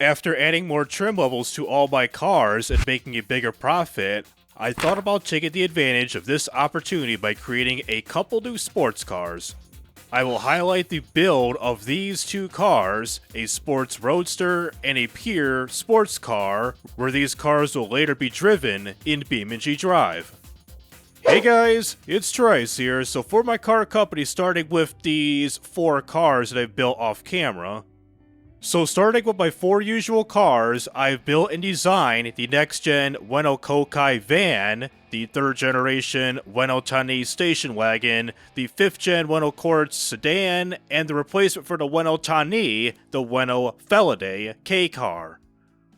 After adding more trim levels to all my cars and making a bigger profit, I thought about taking the advantage of this opportunity by creating a couple new sports cars. I will highlight the build of these two cars, a sports roadster and a pure sports car, where these cars will later be driven in BeamNG.drive. Hey guys, it's TRIZE here. So for my car company, starting with these 4 cars that I've built off camera. So starting with my 4 usual cars, I've built and designed the next-gen Ueno Kokai van, the 3rd generation Ueno Tani station wagon, the 5th gen Ueno Quartz sedan, and the replacement for the Ueno Tani, the Ueno Felidae K-car.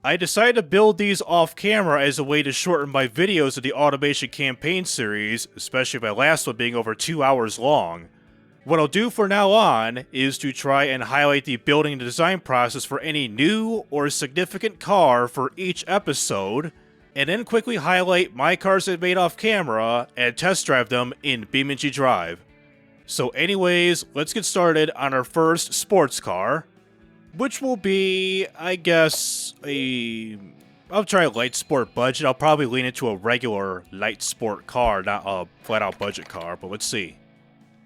I decided to build these off camera as a way to shorten my videos of the automation campaign series, especially my last one being over 2 hours long. What I'll do from now on is to try and highlight the building and design process for any new or significant car for each episode, and then quickly highlight my cars I've made off camera and test drive them in BeamNG.drive. So anyways, let's get started on our first sports car, which will be, I guess, I'll try a light sport budget. I'll probably lean into a regular light sport car, not a flat out budget car, but let's see.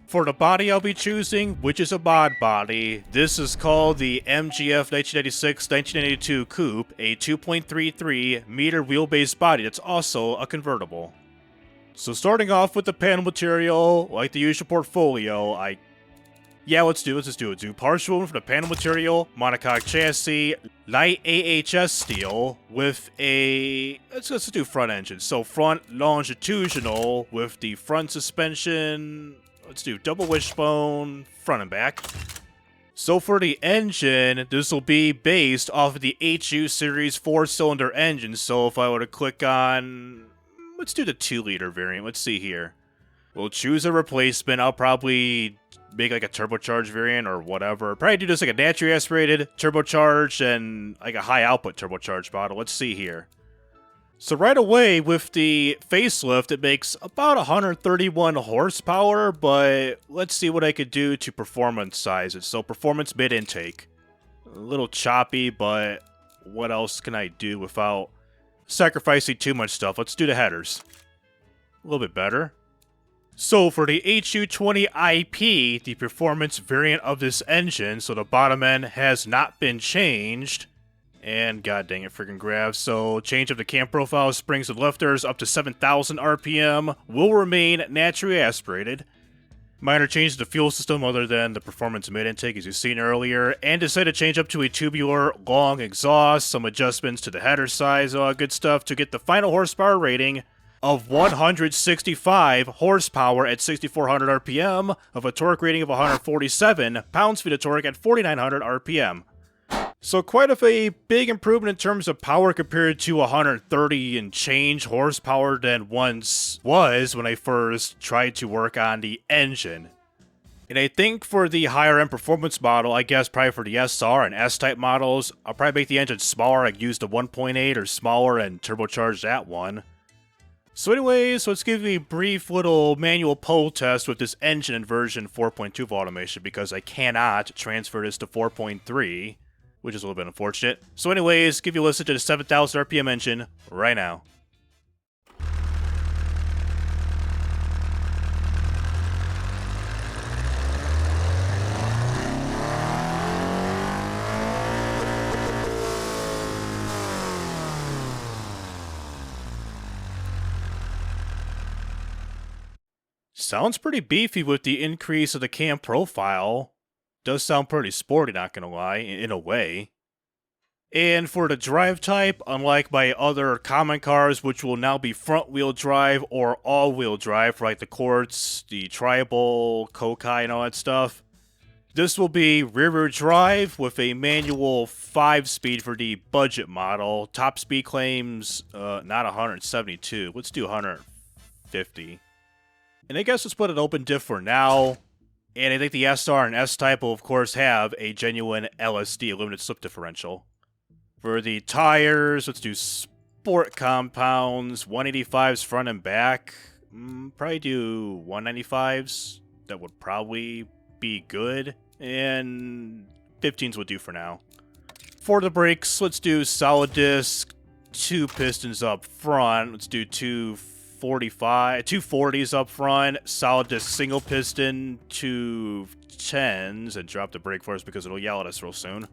For the body I'll be choosing, which is a mod body, this is called the MGF 1996-1992 Coupe, a 2.33 meter wheelbase body that's also a convertible. So starting off with the panel material, like the usual portfolio, let's do it. Do partial wood for the panel material, monocoque chassis, light AHS steel with a, let's do front engine. So front longitudinal with the front suspension. Let's do double wishbone, front and back. So for the engine, this will be based off of the HU series 4-cylinder engine. So if I were to click on, let's do the 2-liter variant. Let's see here. We'll choose a replacement. I'll probably make like a turbocharged variant or whatever. Probably do this like a naturally aspirated, turbocharged, and like a high output turbocharged model. Let's see here. So right away, with the facelift, it makes about 131 horsepower, but let's see what I could do to performance size it. So performance mid-intake. A little choppy, but what else can I do without sacrificing too much stuff? Let's do the headers. A little bit better. So for the HU20IP, the performance variant of this engine, so the bottom end has not been changed. And god dang it, freaking grabs. So change of the cam profile, springs and lifters up to 7,000 RPM will remain naturally aspirated. Minor changes to the fuel system other than the performance mid-intake as you've seen earlier, and decided to change up to a tubular long exhaust, some adjustments to the header size, good stuff to get the final horsepower rating of 165 horsepower at 6,400 RPM, of a torque rating of 147 pounds-feet of torque at 4,900 RPM. So quite of a big improvement in terms of power compared to 130 and change horsepower than once was when I first tried to work on the engine. And I think for the higher end performance model, I guess probably for the SR and S-type models, I'll probably make the engine smaller, like use the 1.8 or smaller and turbocharge that one. So anyways, let's give you a brief little manual poll test with this engine in version 4.2 of automation because I cannot transfer this to 4.3. Which is a little bit unfortunate. So anyways, give you a listen to the 7,000 RPM engine right now. Sounds pretty beefy with the increase of the cam profile. Does sound pretty sporty, not gonna lie, in a way. And for the drive type, unlike my other common cars, which will now be front-wheel drive or all-wheel drive for like the Quartz, the Tribal, Kokai, and all that stuff, this will be rear-wheel drive with a manual 5-speed for the budget model. Top speed claims not 172. Let's do 150. And I guess let's put an open diff for now. And I think the SR and S-Type will, of course, have a genuine LSD, limited slip differential. For the tires, let's do sport compounds, 185s front and back. Probably do 195s. That would probably be good. And 15s would do for now. For the brakes, let's do solid disc, 2 pistons up front. Let's do 240s up front, solid disc single piston, 210s, and drop the brake first because it'll yell at us real soon.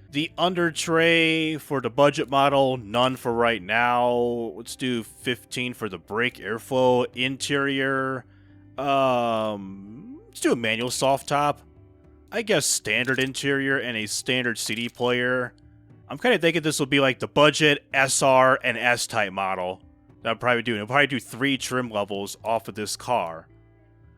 The under tray for the budget model, none for right now. Let's do 15 for the brake airflow. Interior, let's do a manual soft top. I guess standard interior and a standard CD player. I'm kind of thinking this will be like the budget, SR, and S-type model that I'll probably do. I'll probably do 3 trim levels off of this car.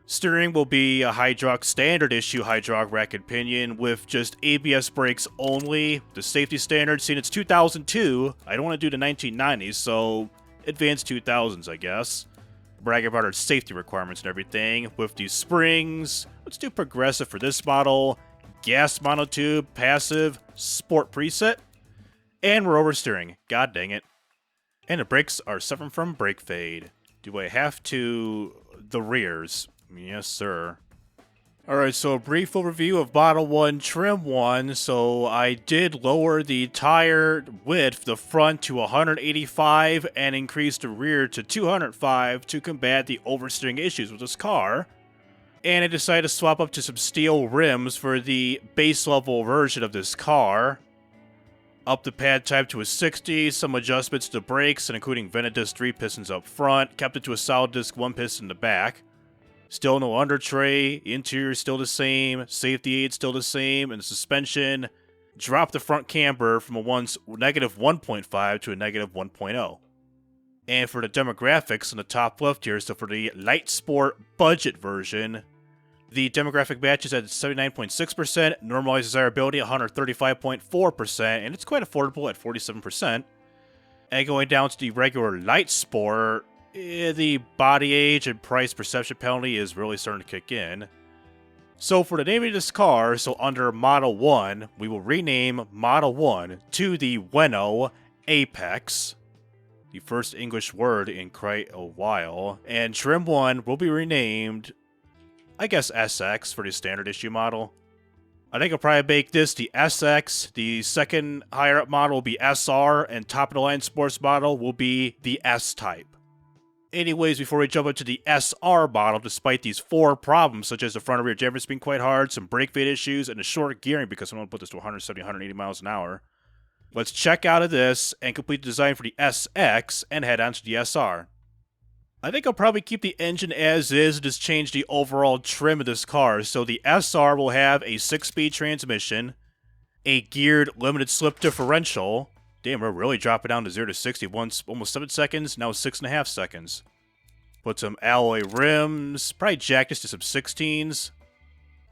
Steering will be a hydraulic standard issue hydraulic rack and pinion with just ABS brakes only. The safety standard, seeing it's 2002, I don't want to do the 1990s, so advanced 2000s, I guess. Bragging about our safety requirements and everything. With these springs, let's do progressive for this model. Gas monotube, passive, sport preset. And we're oversteering. God dang it. And the brakes are suffering from brake fade. Do I have to... the rears? Yes, sir. Alright, so a brief overview of Model 1 Trim 1. So I did lower the tire width, the front to 185 and increase the rear to 205 to combat the oversteering issues with this car. And I decided to swap up to some steel rims for the base level version of this car. Up the pad type to a 60, some adjustments to the brakes, and including vented disc 3 pistons up front, kept it to a solid disc 1 piston in the back. Still no under tray, interior still the same, safety aid still the same, and the suspension dropped the front camber from a once negative 1.5 to a negative 1.0. And for the demographics in the top left here, so for the light sport budget version, the demographic match is at 79.6%, normalized desirability 135.4%, and it's quite affordable at 47%. And going down to the regular light sport, the body age and price perception penalty is really starting to kick in. So for the name of this car, so under Model 1, we will rename Model 1 to the Ueno Apex. The first English word in quite a while. And Trim 1 will be renamed, I guess, SX for the standard issue model. I think I'll probably make this the SX, the second higher up model will be SR, and top of the line sports model will be the S-type. Anyways, before we jump into the SR model, despite these 4 problems, such as the front and rear dampers being quite hard, some brake fade issues, and the short gearing because I'm going to put this to 170, 180 miles an hour, let's check out of this and complete the design for the SX and head on to the SR. I think I'll probably keep the engine as is and just change the overall trim of this car. So the SR will have a 6-speed transmission, a geared limited slip differential. Damn, we're really dropping down to 0 to 60 once, almost 7 seconds, now 6.5 seconds. Put some alloy rims, probably jack this to some 16s.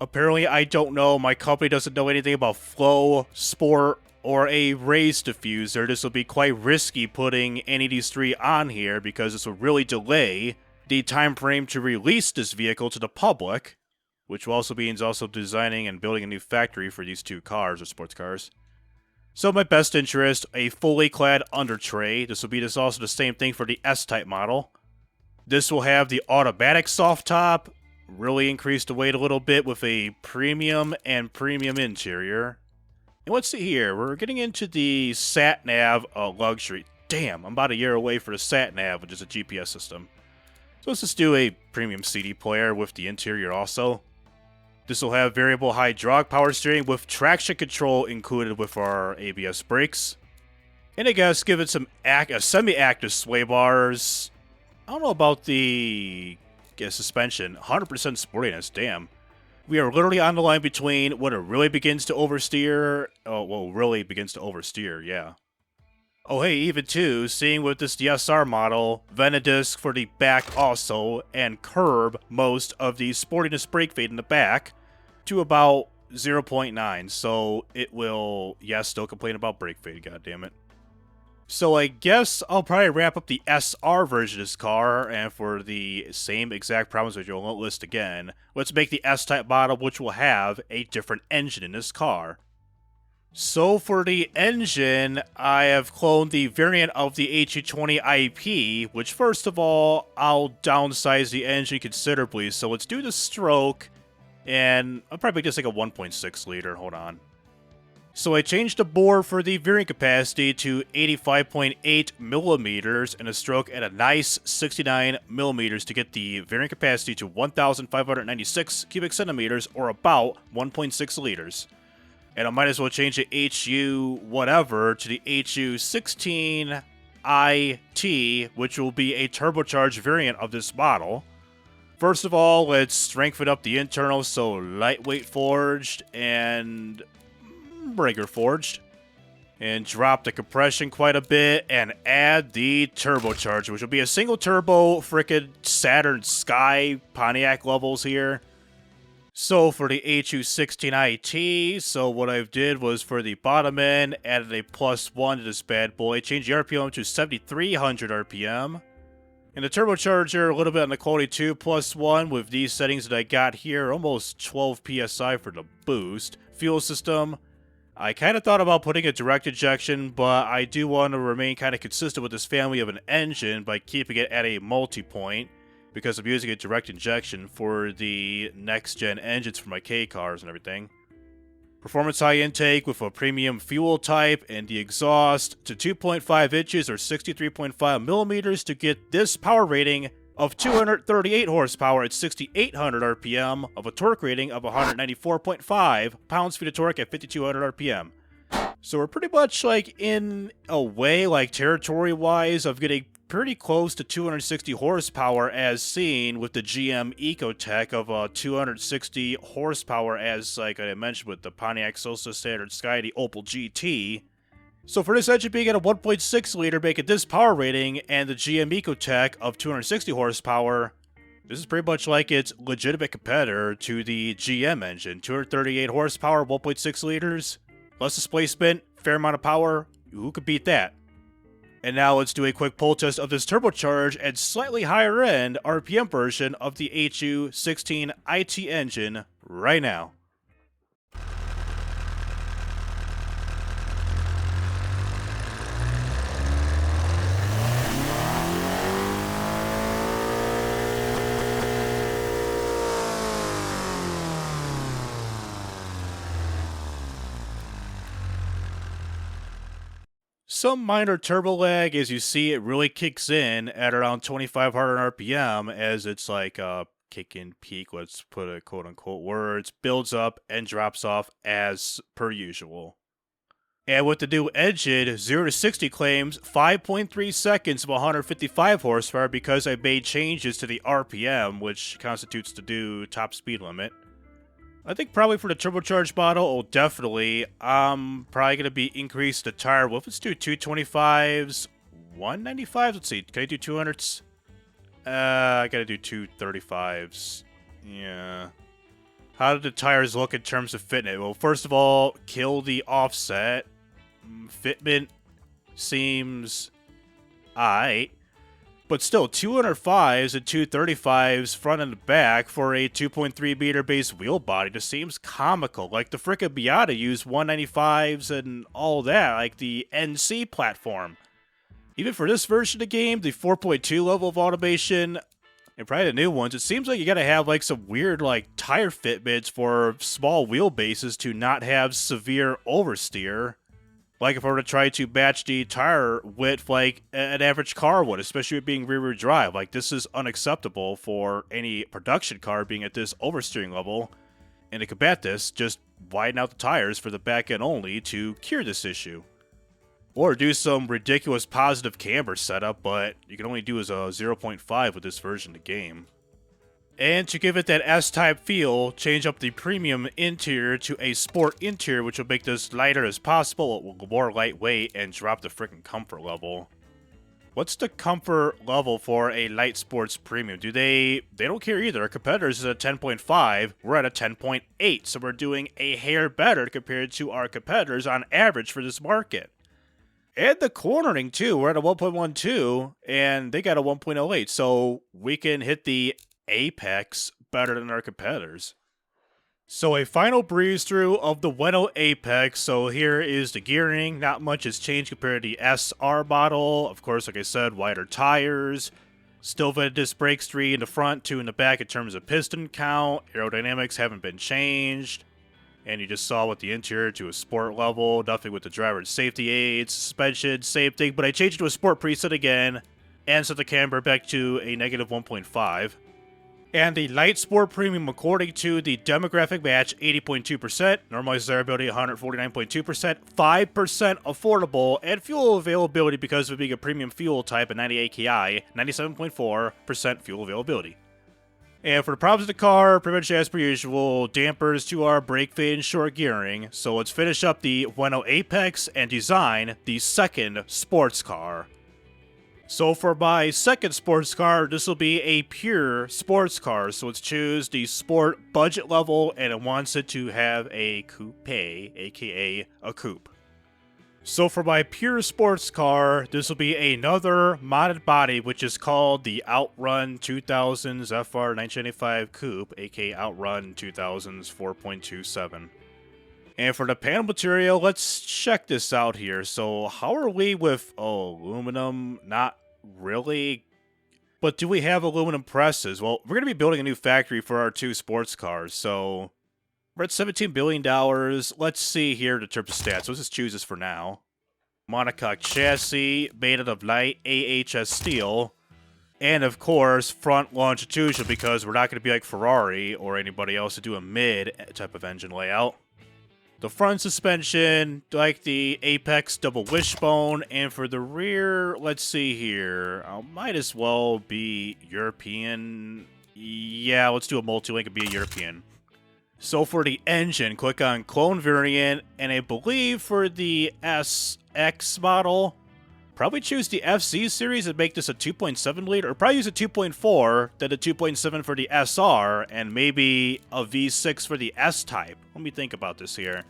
Apparently, I don't know, my company doesn't know anything about flow, sport, or a race diffuser. This will be quite risky putting any of these 3 on here because this will really delay the time frame to release this vehicle to the public, which also means designing and building a new factory for these 2 cars or sports cars. So my best interest, a fully clad under tray. This will be also the same thing for the S-type model. This will have the automatic soft top, really increase the weight a little bit with a premium and premium interior. And let's see here, we're getting into the sat-nav luxury. Damn, I'm about a year away for the sat-nav, which is a GPS system. So let's just do a premium CD player with the interior also. This will have variable hydraulic power steering with traction control included with our ABS brakes. And I guess give it some semi-active sway bars. I don't know about the suspension. 100% sportiness, damn. We are literally on the line between when it really begins to oversteer. Oh, well, really begins to oversteer, yeah. Oh, hey, even too, seeing with this DSR model, vented disc for the back also, and curb most of the sportiness brake fade in the back to about 0.9. So it will, yes, still complain about brake fade, goddammit. So I guess I'll probably wrap up the SR version of this car, and for the same exact problems which I won't list again, let's make the S-type model, which will have a different engine in this car. So for the engine, I have cloned the variant of the HE20 IP, which first of all, I'll downsize the engine considerably. So let's do the stroke, and I'll probably make this like a 1.6 liter, hold on. So I changed the bore for the veering capacity to 85.8 millimeters and a stroke at a nice 69 millimeters to get the veering capacity to 1,596 cubic centimeters, or about 1.6 liters. And I might as well change the HU whatever to the HU16 IT, which will be a turbocharged variant of this model. First of all, let's strengthen up the internals, so lightweight forged and regular forged. And drop the compression quite a bit and add the turbocharger, which will be a single turbo frickin' Saturn Sky Pontiac levels here. So for the HU16 IT, so what I did was for the bottom end, added a +1 to this bad boy, changed the RPM to 7,300 RPM. And the turbocharger, a little bit on the quality too, +1 with these settings that I got here, almost 12 PSI for the boost. Fuel system, I kind of thought about putting a direct injection, but I do want to remain kind of consistent with this family of an engine by keeping it at a multi-point, because I'm using a direct injection for the next-gen engines for my K cars and everything. Performance high intake with a premium fuel type, and the exhaust to 2.5 inches or 63.5 millimeters to get this power rating of 238 horsepower at 6,800 RPM, of a torque rating of 194.5 pounds-feet of torque at 5,200 RPM. So we're pretty much like in a way, like territory-wise, of getting pretty close to 260 horsepower as seen with the GM Ecotech of 260 horsepower as like I mentioned with the Pontiac Sosa Standard Sky, the Opel GT. So for this engine being at a 1.6 liter, making this power rating, and the GM Ecotech of 260 horsepower, this is pretty much like its legitimate competitor to the GM engine. 238 horsepower, 1.6 liters, less displacement, fair amount of power. Who could beat that? And now let's do a quick pull test of this turbocharged and slightly higher end RPM version of the HU16 IT engine right now. Some minor turbo lag, as you see, it really kicks in at around 2,500 RPM as it's like kick in peak, let's put a quote-unquote words, builds up and drops off as per usual. And with the new engine, 0 to 60 claims 5.3 seconds of 155 horsepower because I made changes to the RPM, which constitutes the new top speed limit. I think probably for the turbocharged model, definitely. I'm probably going to be increased the tire width. Let's do 225s, 195s. Let's see, can I do 200s? I got to do 235s. Yeah. How did the tires look in terms of fitment? Well, first of all, kill the offset. Fitment seems aight. But still, 205s and 235s front and back for a 2.3 meter base wheel body just seems comical. Like the frickin' Miata used 195s and all that, like the NC platform. Even for this version of the game, the 4.2 level of automation, and probably the new ones, it seems like you gotta have like some weird like tire fitments for small wheelbases to not have severe oversteer. Like if I were to try to match the tire width like an average car would, especially with being rear-wheel drive. Like this is unacceptable for any production car being at this oversteering level. And to combat this, just widen out the tires for the back end only to cure this issue. Or do some ridiculous positive camber setup, but you can only do as a 0.5 with this version of the game. And to give it that S-type feel, change up the premium interior to a sport interior, which will make this lighter as possible, more lightweight, and drop the freaking comfort level. What's the comfort level for a light sports premium? They don't care either. Our competitors is at 10.5, we're at a 10.8, so we're doing a hair better compared to our competitors on average for this market. And the cornering too, we're at a 1.12, and they got a 1.08, so we can hit the apex better than our competitors. So a final breeze through of the Ueno Apex. So here is the gearing. Not much has changed compared to the SR model. Of course, like I said, wider tires. Still vented disc brakes, 3 in the front, 2 in the back in terms of piston count. Aerodynamics haven't been changed. And you just saw with the interior to a sport level, nothing with the driver's safety aids, suspension, same thing, but I changed it to a sport preset again, and set the camber back to a negative 1.5. And the Light Sport Premium, according to the demographic match, 80.2%, normalized desirability 149.2%, 5% affordable, and fuel availability because of it being a premium fuel type at 98 Ki, 97.4% fuel availability. And for the problems of the car, pretty much as per usual, dampers to our brake fade and short gearing. So let's finish up the Ueno Apex and design the second sports car. So for my second sports car, this will be a pure sports car. So let's choose the sport budget level, and it wants it to have a coupe, aka a coupe. So for my pure sports car, this will be another modded body, which is called the Outrun 2000s FR 1995 Coupe, aka Outrun 2000s 4.27. And for the panel material, let's check this out here. So how are we with aluminum? Not really. But do we have aluminum presses? Well, we're going to be building a new factory for our two sports cars, so we're at $17 billion. Let's see here in terms of stats. Let's just choose this for now. Monocoque chassis, made out of light AHS steel. And of course, front longitudinal, because we're not going to be like Ferrari or anybody else to do a mid type of engine layout. The front suspension, like the Apex double wishbone, and for the rear, let's see here. I might as well be European. Yeah, let's do a multi-link and be a European. So for the engine, click on clone variant, and I believe for the SX model, probably choose the FC series and make this a 2.7 liter, or probably use a 2.4, then a 2.7 for the SR, and maybe a V6 for the S-Type. Let me think about this here.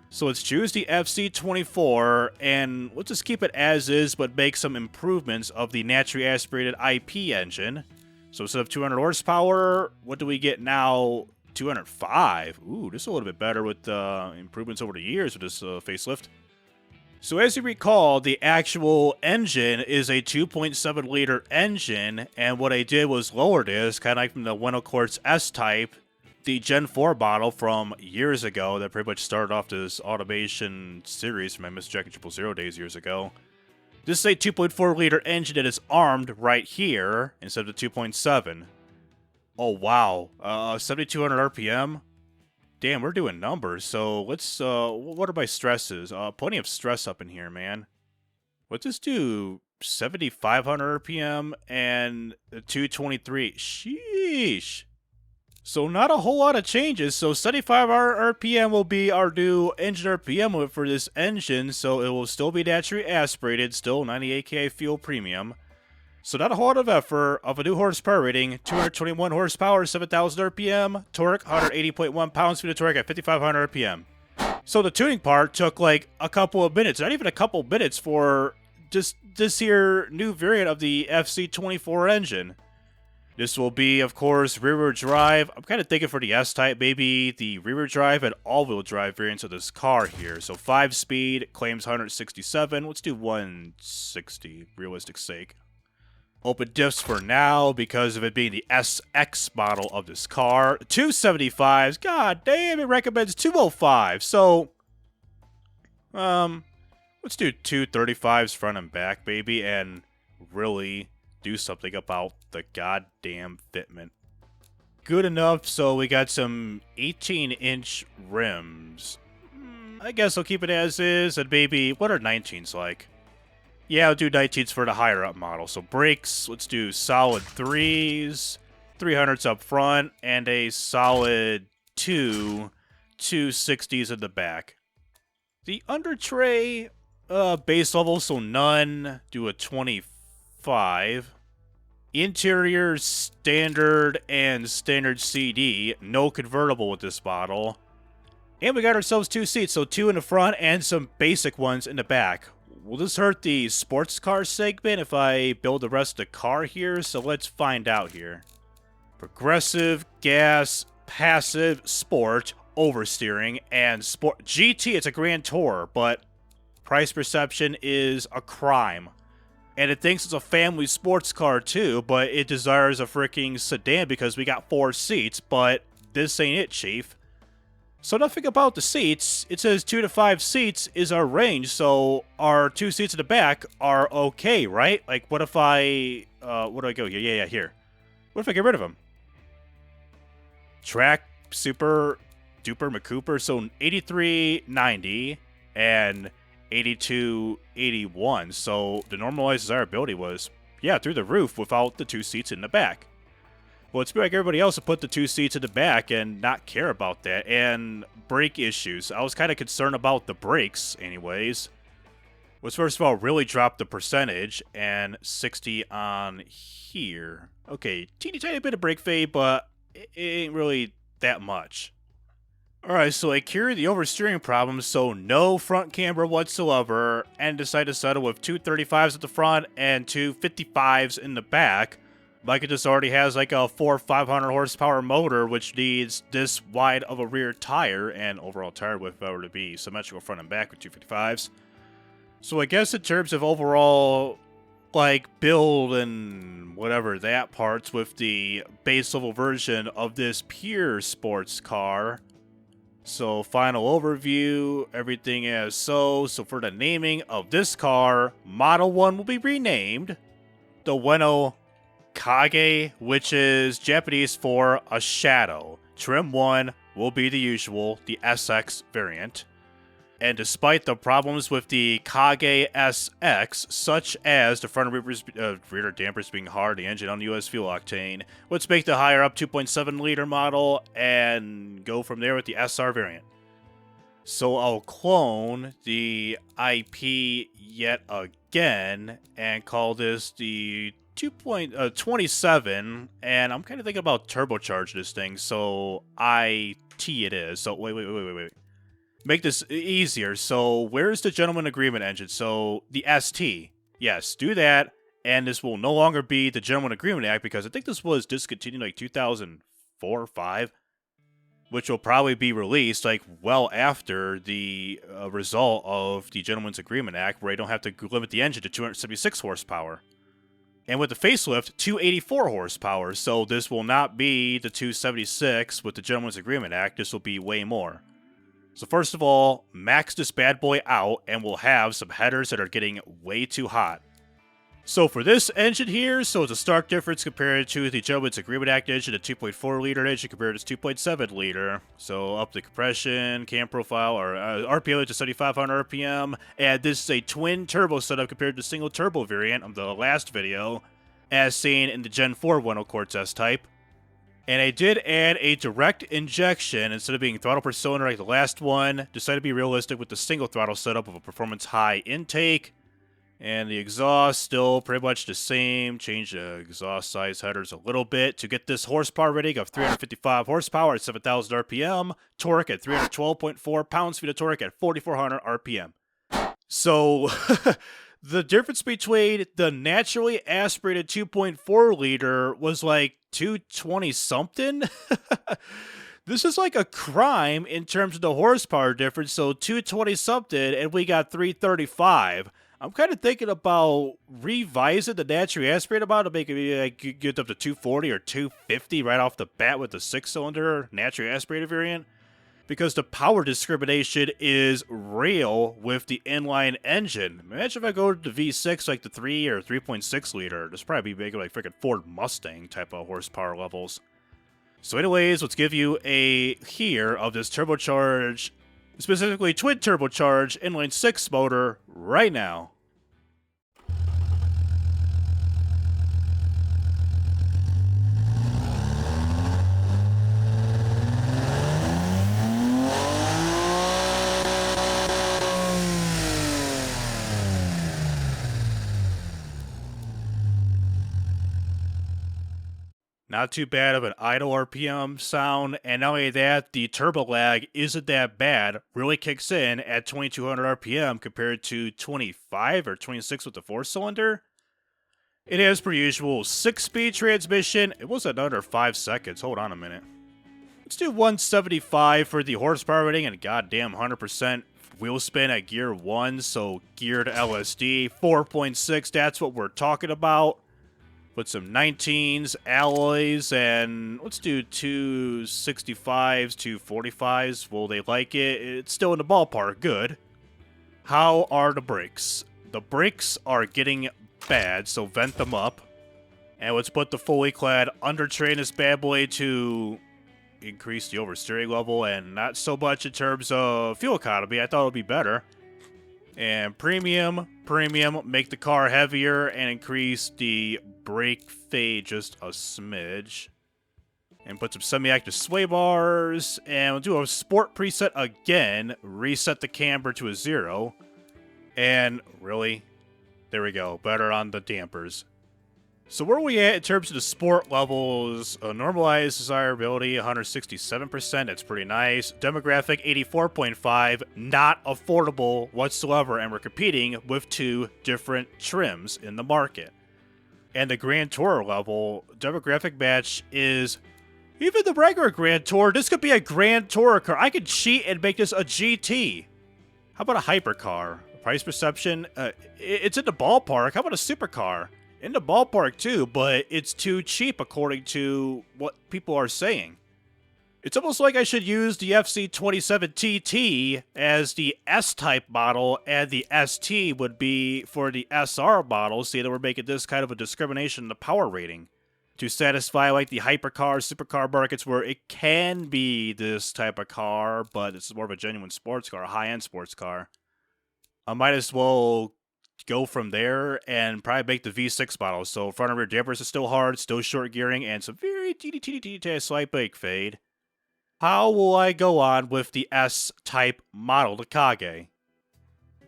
So let's choose the FC24, and let's just keep it as is, but make some improvements of the naturally aspirated IP engine. So instead of 200 horsepower, what do we get now? 205. Ooh, this is a little bit better with improvements over the years with this facelift. So as you recall, the actual engine is a 2.7 liter engine, and what I did was lower this, kind of like from the Ueno Quartz S-Type, the Gen 4 model from years ago that pretty much started off this automation series from my Mr. Jack and 000 days years ago. This is a 2.4 liter engine that is armed right here instead of the 2.7. Oh wow, 7,200 RPM? Damn, we're doing numbers, so let's, what are my stresses? Plenty of stress up in here, man. Let's just do 7,500 RPM and 223. Sheesh. So not a whole lot of changes, so 75 RPM will be our new engine RPM for this engine, so it will still be naturally aspirated, still 98 Ki fuel premium. So not a whole lot of effort, of a new horsepower rating, 221 horsepower, 7,000 RPM, torque, 180.1 pounds-feet of torque at 5,500 RPM. So the tuning part took like a couple of minutes, not even a couple of minutes for just this here new variant of the FC24 engine. This will be, of course, rear-wheel drive. I'm kind of thinking for the S-Type, maybe the rear-wheel drive and all-wheel drive variants of this car here. So 5-speed, claims 167, let's do 160, realistic sake. Open diffs for now because of it being the SX model of this car. 275s, god damn, it recommends 205. So, let's do 235s front and back, baby, and really do something about the goddamn fitment. Good enough, so we got some 18-inch rims. I guess I'll keep it as is, and maybe, what are 19s like? Yeah, I'll do 19s for the higher up model. So brakes, let's do solid 3s, 300s up front, and a solid 260s in the back. The under tray, base level, so none, do a 25. Interior, standard, and standard CD, no convertible with this model. And we got ourselves 2 seats, so 2 in the front and some basic ones in the back. Will this hurt the sports car segment if I build the rest of the car here? So let's find out here. Progressive, gas, passive, sport, oversteering, and sport. GT, it's a Grand Tour, but price perception is a crime. And it thinks it's a family sports car too, but it desires a freaking sedan because we got 4 seats, but this ain't it, chief. So nothing about the seats. It says 2 to 5 seats is our range, so our 2 seats in the back are okay, right? Like, what if I, where do I go here? Yeah, here. What if I get rid of them? Track, super, duper, McCooper, so 8390 and 8281. So the normalized desirability was, yeah, through the roof without the 2 seats in the back. Well, it's like everybody else would put the 2 seats in the back and not care about that. And brake issues. I was kind of concerned about the brakes, anyways. Was first of all really dropped the percentage, and 60 on here. Okay, teeny tiny bit of brake fade, but it ain't really that much. Alright, so I cured the oversteering problem, so no front camber whatsoever, and decided to settle with 2 35s at the front and 2 55s in the back. Like, it just already has like a 500 horsepower motor, which needs this wide of a rear tire, and overall tire width if I were to be symmetrical front and back with 255s. So I guess in terms of overall, like, build and whatever that parts with the base level version of this pure sports car. So final overview, everything as so. So for the naming of this car, Model 1 will be renamed the Ueno Kage, which is Japanese for a shadow. Trim 1 will be the usual, the SX variant. And despite the problems with the Kage SX, such as the front rear dampers being hard, the engine on US fuel octane, let's make the higher up 2.7 liter model and go from there with the SR variant. So I'll clone the IP yet again and call this the 2.27, and I'm kind of thinking about turbocharge this thing, so IT it is. So wait. Make this easier. So where's the gentleman agreement engine? So the ST. Yes, do that, and this will no longer be the Gentleman Agreement Act, because I think this was discontinued like 2004 or 5, which will probably be released like well after the result of the Gentleman's Agreement Act, where you don't have to limit the engine to 276 horsepower. And with the facelift, 284 horsepower, so this will not be the 276 with the Gentleman's Agreement Act, this will be way more. So first of all, max this bad boy out, and we'll have some headers that are getting way too hot. So for this engine here, so it's a stark difference compared to the Gentleman's Agreement Act engine, a 2.4 liter engine compared to 2.7 liter. So up the compression, cam profile, or RPM to 7,500 RPM. And this is a twin turbo setup compared to the single turbo variant of the last video, as seen in the Gen 4 Ueno Quartz S-Type. And I did add a direct injection instead of being throttle per cylinder like the last one. Decided to be realistic with the single throttle setup of a performance high intake. And the exhaust still pretty much the same. Change the exhaust size headers a little bit to get this horsepower rating of 355 horsepower at 7,000 RPM. Torque at 312.4 pounds-feet of torque at 4,400 RPM. So the difference between the naturally aspirated 2.4 liter was like 220 something. This is like a crime in terms of the horsepower difference. So 220 something, and we got 335. I'm kind of thinking about revising the naturally aspirated amount to make it like, get up to 240 or 250 right off the bat with the 6-cylinder naturally aspirated variant. Because the power discrimination is real with the inline engine. Imagine if I go to the V6 like the 3 or 3.6 liter. This probably be making like freaking Ford Mustang type of horsepower levels. So anyways, let's give you a here of this turbocharged, specifically twin turbocharged inline 6 motor right now. Not too bad of an idle RPM sound, and not only that, the turbo lag isn't that bad. Really kicks in at 2200 RPM compared to 25 or 26 with the 4-cylinder. It has, per usual, 6-speed transmission. It was at under 5 seconds. Hold on a minute. Let's do 175 for the horsepower rating and goddamn 100% wheel spin at gear 1, so geared LSD. 4.6, that's what we're talking about. Put some 19s, alloys, and let's do 265s, 245s. Will they like it? It's still in the ballpark. Good. How are the brakes? The brakes are getting bad, so vent them up. And let's put the fully clad undertrain this bad boy to increase the oversteering level, and not so much in terms of fuel economy. I thought it would be better. And premium, make the car heavier and increase the brake fade just a smidge. And put some semi-active sway bars, and we'll do a sport preset again, reset the camber to a 0. And really, there we go, better on the dampers. So where are we at in terms of the sport levels? Normalized desirability, 167%, that's pretty nice. Demographic, 84.5, not affordable whatsoever, and we're competing with 2 different trims in the market. And the Grand Tourer level, demographic match is even the regular Grand Tourer. This could be a Grand Tourer car. I could cheat and make this a GT. How about a hypercar? Price perception, it's in the ballpark. How about a supercar? In the ballpark too, but it's too cheap according to what people are saying. It's almost like I should use the FC27 TT as the S-type model, and the ST would be for the SR model. See that we're making this kind of a discrimination in the power rating to satisfy like the hypercar, supercar markets where it can be this type of car, but it's more of a genuine sports car, a high-end sports car. I might as well go from there and probably make the V6 model. So front and rear dampers are still hard, still short gearing, and some very teeny slight brake fade. How will I go on with the S-type model, the Kage?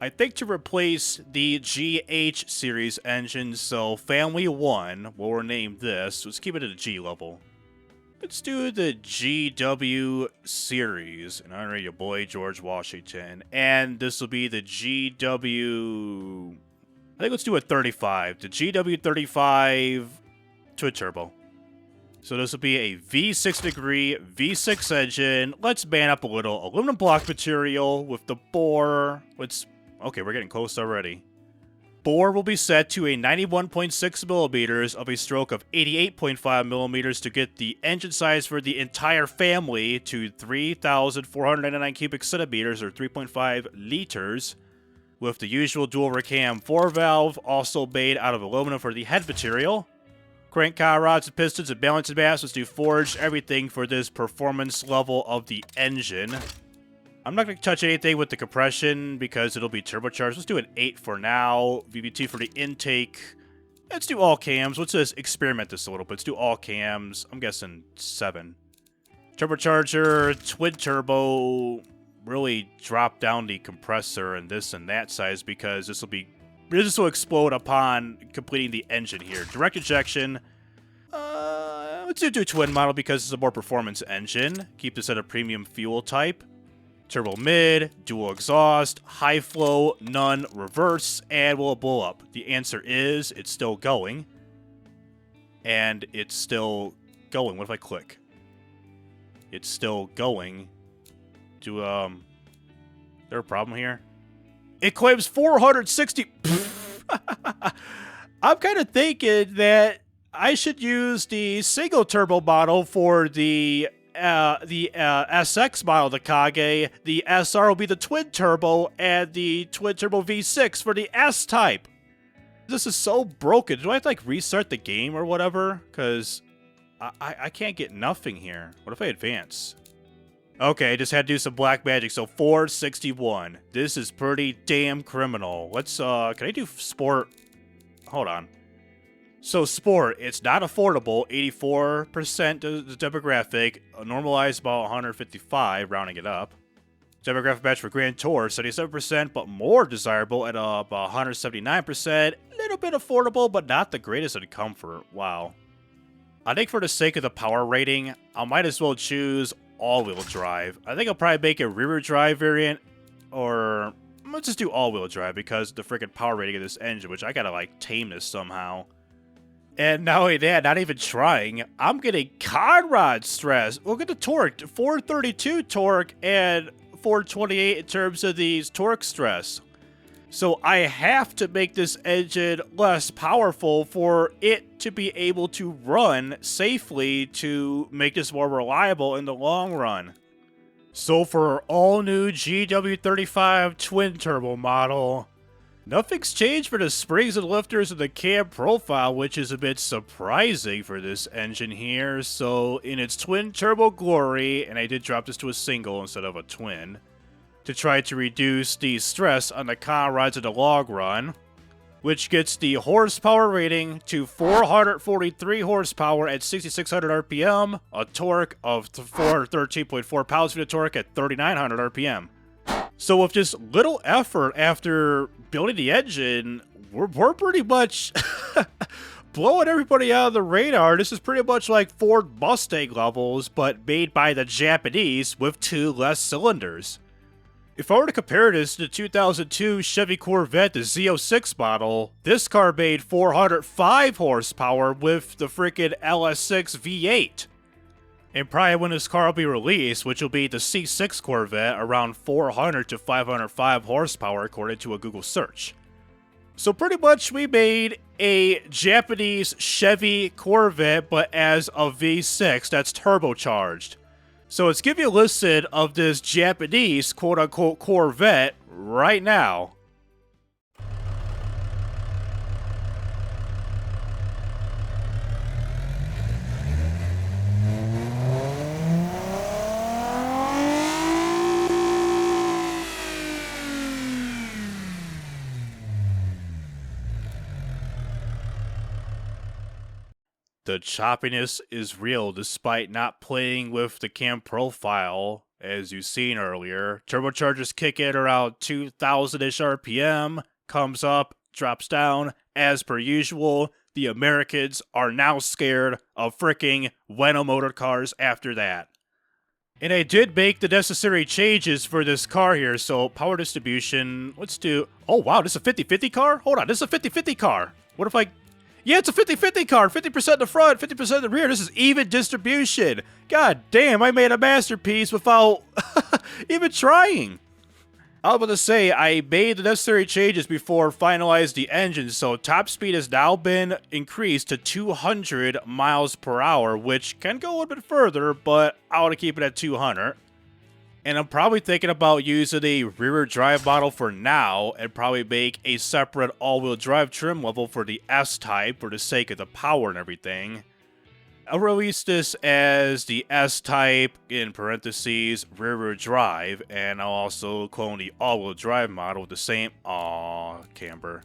I think to replace the GH series engine, so Family 1, we'll rename this. Let's keep it at a G level. Let's do the GW series, in honor of your boy George Washington. And this will be the GW... I think let's do a 35. The GW35 twin turbo. So this will be a V6 degree, V6 engine. Let's man up a little. Aluminum block material with the bore. Okay, we're getting close already. Bore will be set to a 91.6 millimeters of a stroke of 88.5 millimeters to get the engine size for the entire family to 3,499 cubic centimeters or 3.5 liters, with the usual dual recam 4-valve, also made out of aluminum for the head material. Crank cowl rods and pistons and balancing mass. Let's do forged everything for this performance level of the engine. I'm not going to touch anything with the compression because it'll be turbocharged. Let's do an 8 for now. VVT for the intake. Let's do all cams. Let's just experiment this a little bit. Let's do all cams. I'm guessing 7. Turbocharger, twin turbo. Really drop down the compressor and this and that size because this will explode upon completing the engine here. Direct injection. Let's do twin model because it's a more performance engine. Keep this at a premium fuel type. Turbo mid, dual exhaust, high flow, none, reverse, and will it blow up? The answer is it's still going. And it's still going. What if I click? It's still going. Is there a problem here? It claims 460. I'm kind of thinking that I should use the single turbo model for the SX model, the Kage. The SR will be the twin turbo, and the twin turbo V6 for the S type. This is so broken. Do I have to like restart the game or whatever? Because I can't get nothing here. What if I advance? Okay, I just had to do some black magic. So 461. This is pretty damn criminal. Let's can I do sport? Hold on. So sport, it's not affordable, 84% the demographic, normalized about 155, rounding it up. Demographic match for Grand Tour, 77%, but more desirable at about 179%. A little bit affordable, but not the greatest in comfort. Wow. I think for the sake of the power rating, I might as well choose all-wheel drive. I think I'll probably make a rear-wheel drive variant, or let's just do all-wheel drive because of the freaking power rating of this engine, which I gotta like tame this somehow. And not only that, not even trying, I'm getting Conrod stress. Look at the torque, 432 torque and 428 in terms of these torque stress. So I have to make this engine less powerful for it to be able to run safely to make this more reliable in the long run. So for our all-new GW35 twin-turbo model, nothing's changed for the springs and lifters and the cam profile, which is a bit surprising for this engine here. So in its twin-turbo glory, and I did drop this to a single instead of a twin, to try to reduce the stress on the car rides in the long run, which gets the horsepower rating to 443 horsepower at 6,600 RPM, a torque of 413.4 pounds-feet of torque at 3,900 RPM. So with just little effort after building the engine, we're pretty much blowing everybody out of the radar. This is pretty much like Ford Mustang levels, but made by the Japanese with 2 less cylinders. If I were to compare this to the 2002 Chevy Corvette, the Z06 model, this car made 405 horsepower with the freaking LS6 V8. And probably when this car will be released, which will be the C6 Corvette, around 400 to 505 horsepower according to a Google search. So pretty much we made a Japanese Chevy Corvette, but as a V6 that's turbocharged. So let's give you a listen of this Japanese quote-unquote Corvette right now. The choppiness is real despite not playing with the cam profile, as you've seen earlier. Turbochargers kick in around 2,000-ish RPM, comes up, drops down, as per usual. The Americans are now scared of freaking Ueno motor cars after that. And I did make the necessary changes for this car here, so power distribution, let's do... Oh wow, this is a 50-50 car? Hold on, this is a 50-50 car. What if I... Yeah, it's a 50-50 car, 50% in the front, 50% in the rear. This is even distribution. God damn, I made a masterpiece without even trying. I was about to say, I made the necessary changes before finalizing the engine, so top speed has now been increased to 200 miles per hour, which can go a little bit further, but I want to keep it at 200. And I'm probably thinking about using a rear-wheel drive model for now and probably make a separate all-wheel drive trim level for the S-Type for the sake of the power and everything. I'll release this as the S-Type, in parentheses, rear-wheel drive, and I'll also clone the all-wheel drive model with the same... camber.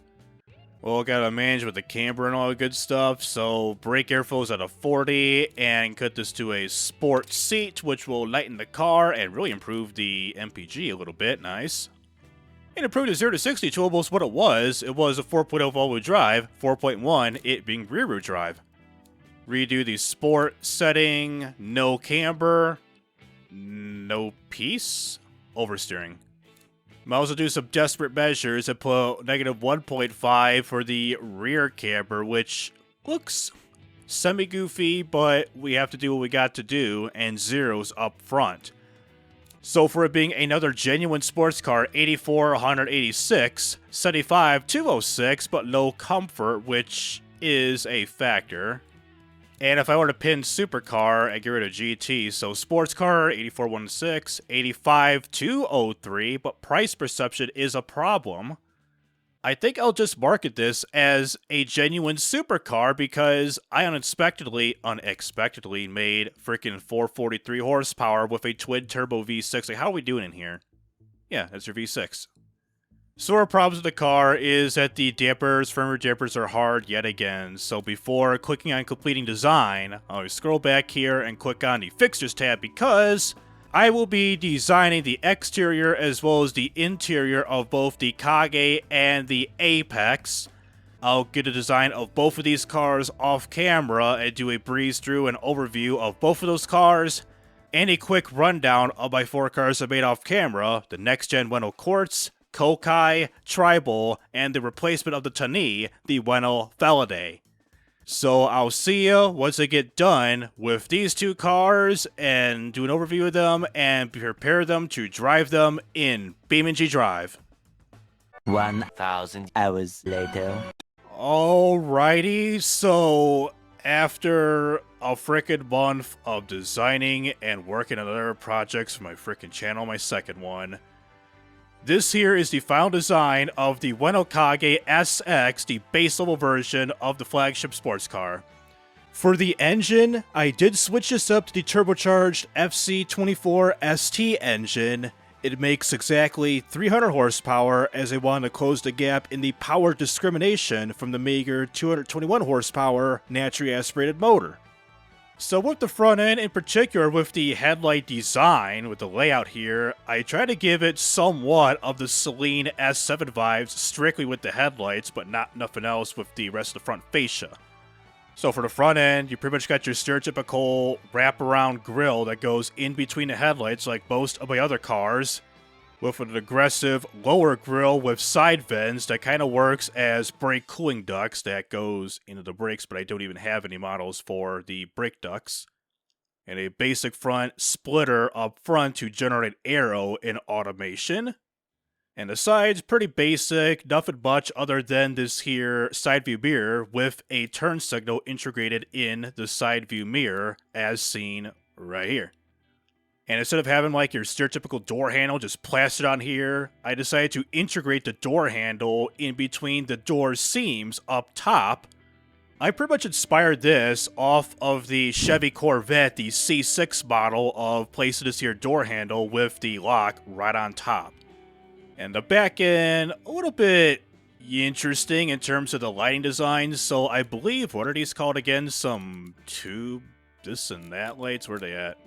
Well, gotta manage with the camber and all the good stuff, so brake airflow is at a 40, and cut this to a sport seat, which will lighten the car and really improve the MPG a little bit. Nice. And improve the 0 to 60 to almost what it was. It was a 4.0 all-wheel drive, 4.1, it being rear-wheel drive. Redo the sport setting, no camber, no piece, oversteering. Might also do some desperate measures and put negative 1.5 for the rear camber, which looks semi-goofy, but we have to do what we got to do, and zeros up front. So for it being another genuine sports car, 84,186, 75,206, but low comfort, which is a factor. And if I were to pin supercar, I get rid of GT. So sports car, 84,106, 85,203, but price perception is a problem. I think I'll just market this as a genuine supercar because I unexpectedly made freaking 443 horsepower with a twin-turbo V6. Like, how are we doing in here? Yeah, that's your V6. So our problems with the car is that the dampers, firmware dampers are hard yet again. So before clicking on completing design, I'll scroll back here and click on the fixtures tab because I will be designing the exterior as well as the interior of both the Kage and the Apex. I'll get a design of both of these cars off camera and do a breeze through and overview of both of those cars and a quick rundown of my 4 cars I made off camera, the next gen Ueno Quartz, Kokai, Tribal, and the replacement of the Tani, the Ueno Felidae. So I'll see you once I get done with these 2 cars and do an overview of them and prepare them to drive them in BeamNG.drive. 1,000 hours later. Alrighty, so after a frickin' month of designing and working on other projects for my frickin' channel, my second one, this here is the final design of the Ueno Kokai SX, the base level version of the flagship sports car. For the engine, I did switch this up to the turbocharged FC24 ST engine. It makes exactly 300 horsepower, as I wanted to close the gap in the power discrimination from the meager 221 horsepower naturally aspirated motor. So with the front end, in particular with the headlight design, with the layout here, I try to give it somewhat of the Celine S7 vibes strictly with the headlights, but not nothing else with the rest of the front fascia. So for the front end, you pretty much got your stereotypical wraparound grille that goes in between the headlights like most of my other cars, with an aggressive lower grille with side vents that kind of works as brake cooling ducts that goes into the brakes, but I don't even have any models for the brake ducts. And a basic front splitter up front to generate aero in automation. And the sides, pretty basic, nothing much other than this here side view mirror with a turn signal integrated in the side view mirror as seen right here. And instead of having like your stereotypical door handle just plastered on here, I decided to integrate the door handle in between the door seams up top. I pretty much inspired this off of the Chevy Corvette, the C6 model, of placing this here door handle with the lock right on top. And the back end, a little bit interesting in terms of the lighting design. So I believe, what are these called again? Some tube, this and that lights? Where are they at?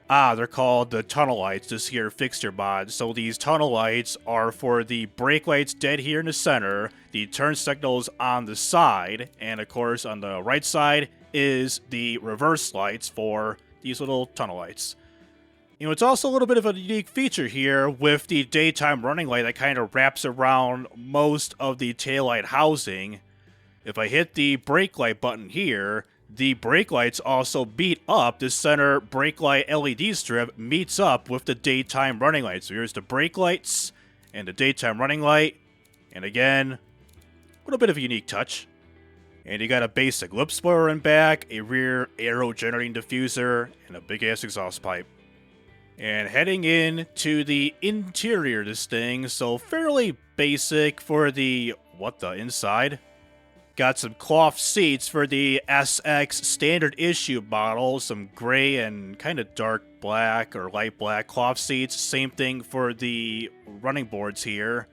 Ah, they're called the tunnel lights, this here fixture mod. So these tunnel lights are for the brake lights dead here in the center, the turn signals on the side, and of course on the right side is the reverse lights for these little tunnel lights. You know, it's also a little bit of a unique feature here with the daytime running light that kind of wraps around most of the taillight housing. If I hit the brake light button here, the brake lights also meet up. The center brake light LED strip meets up with the daytime running light. So here's the brake lights and the daytime running light. And again, a little bit of a unique touch. And you got a basic lip spoiler in back, a rear aero generating diffuser, and a big ass exhaust pipe. And heading in to the interior of this thing, so fairly basic for the, inside? Got some cloth seats for the SX standard issue model, some gray and kind of dark black or light black cloth seats, same thing for the running boards here.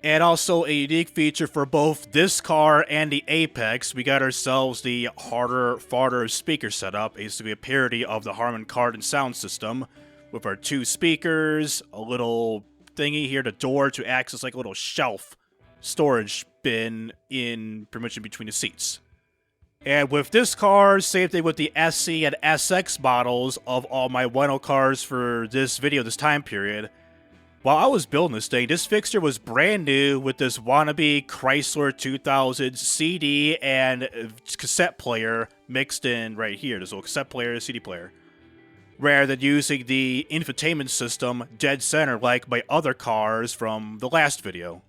And also a unique feature for both this car and the Apex, we got ourselves the harder, farther speaker setup, basically a parody of the Harman Kardon sound system. With our two speakers, a little thingy here, the door to access like a little shelf storage bin in pretty much in between the seats. And with this car, same thing with the SC and SX models of all my Ueno cars for this video, this time period. While I was building this thing, this fixture was brand new with this wannabe Chrysler 2000 CD and cassette player mixed in right here. This little cassette player, CD player. Rather than using the infotainment system dead center like my other cars from the last video.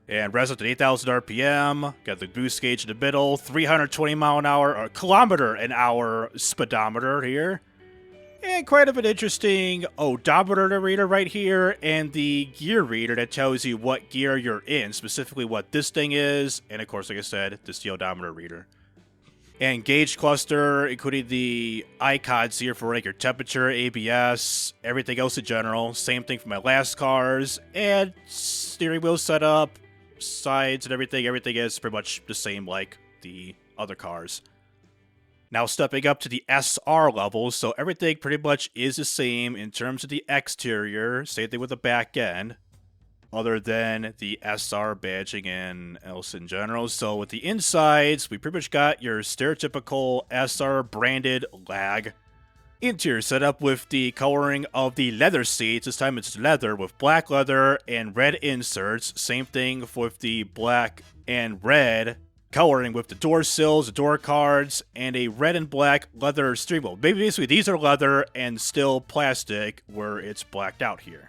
And res up to 8,000 RPM, got the boost gauge in the middle, 320 mile an hour, or kilometer an hour speedometer here. And quite of an interesting odometer reader right here, and the gear reader that tells you what gear you're in, specifically what this thing is, and of course, like I said, this is the odometer reader. And gauge cluster, including the icons here for like your temperature, ABS, everything else in general. Same thing for my last cars. And steering wheel setup, sides and everything. Everything is pretty much the same like the other cars. Now stepping up to the SR level, so everything pretty much is the same in terms of the exterior. Same thing with the back end. Other than the SR badging and else in general. So with the insides, we pretty much got your stereotypical SR branded lag. Interior setup with the coloring of the leather seats. This time it's leather with black leather and red inserts. Same thing with the black and red coloring with the door sills, the door cards, and a red and black leather steering wheel. Maybe basically these are leather and still plastic where it's blacked out here.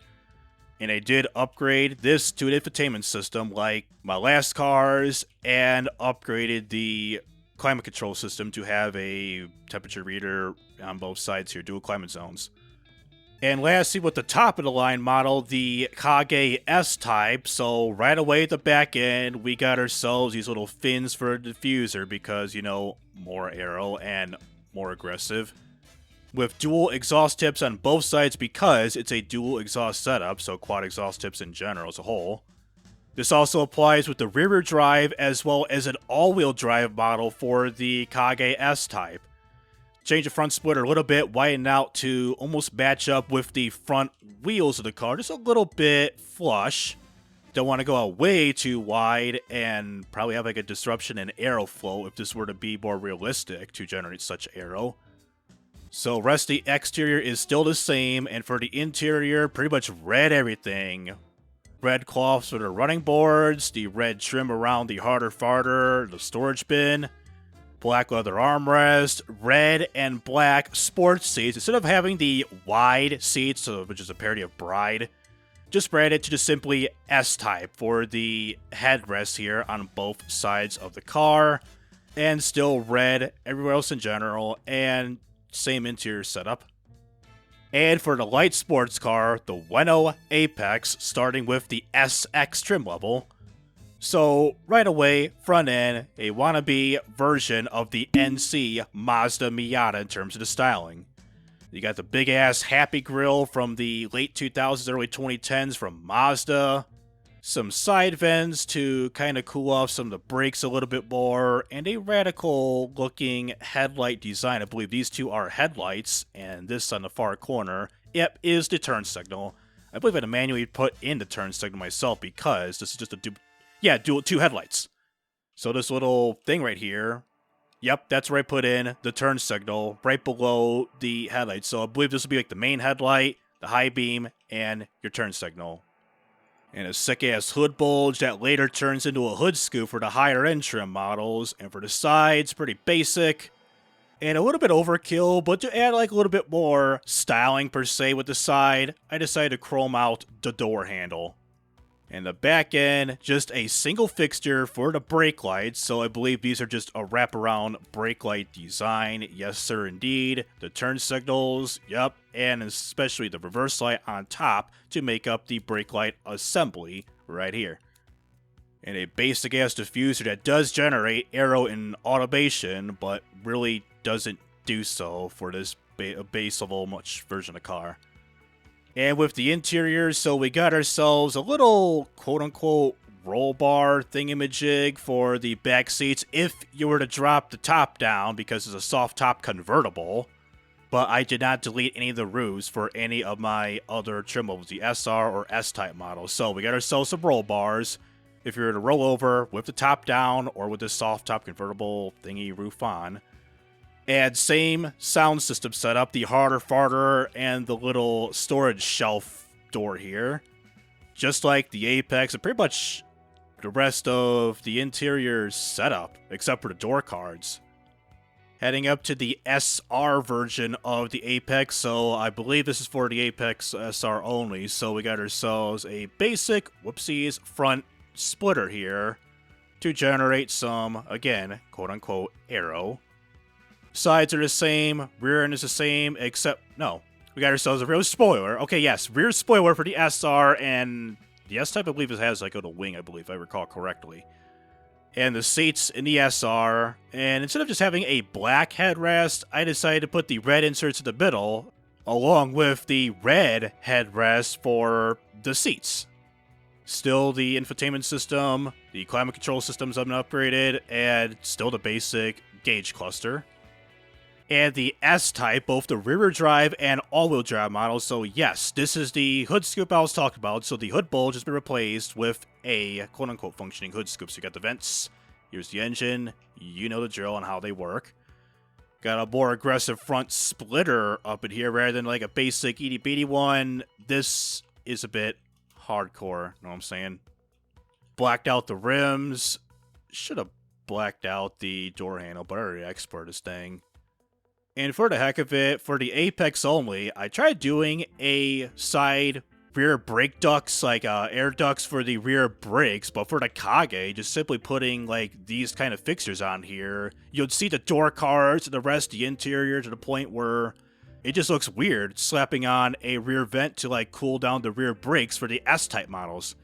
And I did upgrade this to an infotainment system like my last cars, and upgraded the climate control system to have a temperature reader on both sides here, dual climate zones. And lastly, with the top of the line model, the Kage S-Type, so right away at the back end, we got ourselves these little fins for a diffuser because, you know, more aero and more aggressive. With dual exhaust tips on both sides because it's a dual exhaust setup, so quad exhaust tips in general as a whole. This also applies with the rear-wheel drive as well as an all-wheel drive model for the Kage S-Type. Change the front splitter a little bit, widen out to almost match up with the front wheels of the car, just a little bit flush. Don't want to go out way too wide and probably have like a disruption in aeroflow if this were to be more realistic to generate such aero. So rest of the exterior is still the same, and for the interior, pretty much red everything. Red cloths for the running boards, the red trim around the harder farter, the storage bin, black leather armrest, red and black sports seats. Instead of having the wide seats, which is a parody of Bride, just brand it to just simply S-Type for the headrest here on both sides of the car. And still red everywhere else in general, and same interior setup. And for the light sports car, the Ueno Apex, starting with the SX trim level. So, right away, front end, a wannabe version of the NC Mazda Miata in terms of the styling. You got the big-ass Happy Grille from the late 2000s, early 2010s from Mazda. Some side vents to kind of cool off some of the brakes a little bit more. And a radical-looking headlight design. I believe these two are headlights, and this on the far corner, yep, is the turn signal. I believe I had to manually put in the turn signal myself because this is just a dual two headlights. So this little thing right here, yep, that's where I put in the turn signal right below the headlights. So I believe this will be like the main headlight, the high beam, and your turn signal. And a sick-ass hood bulge that later turns into a hood scoop for the higher-end trim models. And for the sides, pretty basic. And a little bit overkill, but to add like a little bit more styling per se with the side, I decided to chrome out the door handle. And the back end, just a single fixture for the brake lights, so I believe these are just a wraparound brake light design. Yes, sir, indeed. The turn signals, yep, and especially the reverse light on top to make up the brake light assembly right here. And a basic-ass diffuser that does generate aero and automation, but really doesn't do so for this base level much version of car. And with the interior, so we got ourselves a little quote-unquote roll bar thingamajig for the back seats if you were to drop the top down because it's a soft top convertible. But I did not delete any of the roofs for any of my other trim levels, the SR or S-Type models. So we got ourselves some roll bars if you were to roll over with the top down or with the soft top convertible thingy roof on. And same sound system setup, the harder farter and the little storage shelf door here. Just like the Apex and pretty much the rest of the interior setup, except for the door cards. Heading up to the SR version of the Apex, so I believe this is for the Apex SR only. So we got ourselves a basic, whoopsies, front splitter here to generate some, again, quote-unquote, aero. Sides are the same, rear end is the same, except, no, we got ourselves a rear spoiler. Okay, yes, rear spoiler for the SR, and the S-Type, I believe, it has like a little wing, I believe, if I recall correctly. And the seats in the SR, and instead of just having a black headrest, I decided to put the red inserts in the middle, along with the red headrest for the seats. Still the infotainment system, the climate control system's upgraded, and still the basic gauge cluster. And the S-Type, both the rear-wheel drive and all-wheel drive models. So yes, this is the hood scoop I was talking about. So the hood bulge has been replaced with a quote-unquote functioning hood scoop. So you got the vents, here's the engine, you know the drill on how they work. Got a more aggressive front splitter up in here rather than like a basic itty-bitty one. This is a bit hardcore, know what I'm saying? Blacked out the rims. Should have blacked out the door handle, but I already exported this thing. And for the heck of it, for the Apex only, I tried doing a side rear brake ducts, like air ducts for the rear brakes, but for the Kage, just simply putting like these kind of fixtures on here, you'd see the door cards and the rest of the interior to the point where it just looks weird slapping on a rear vent to like cool down the rear brakes for the S-type models.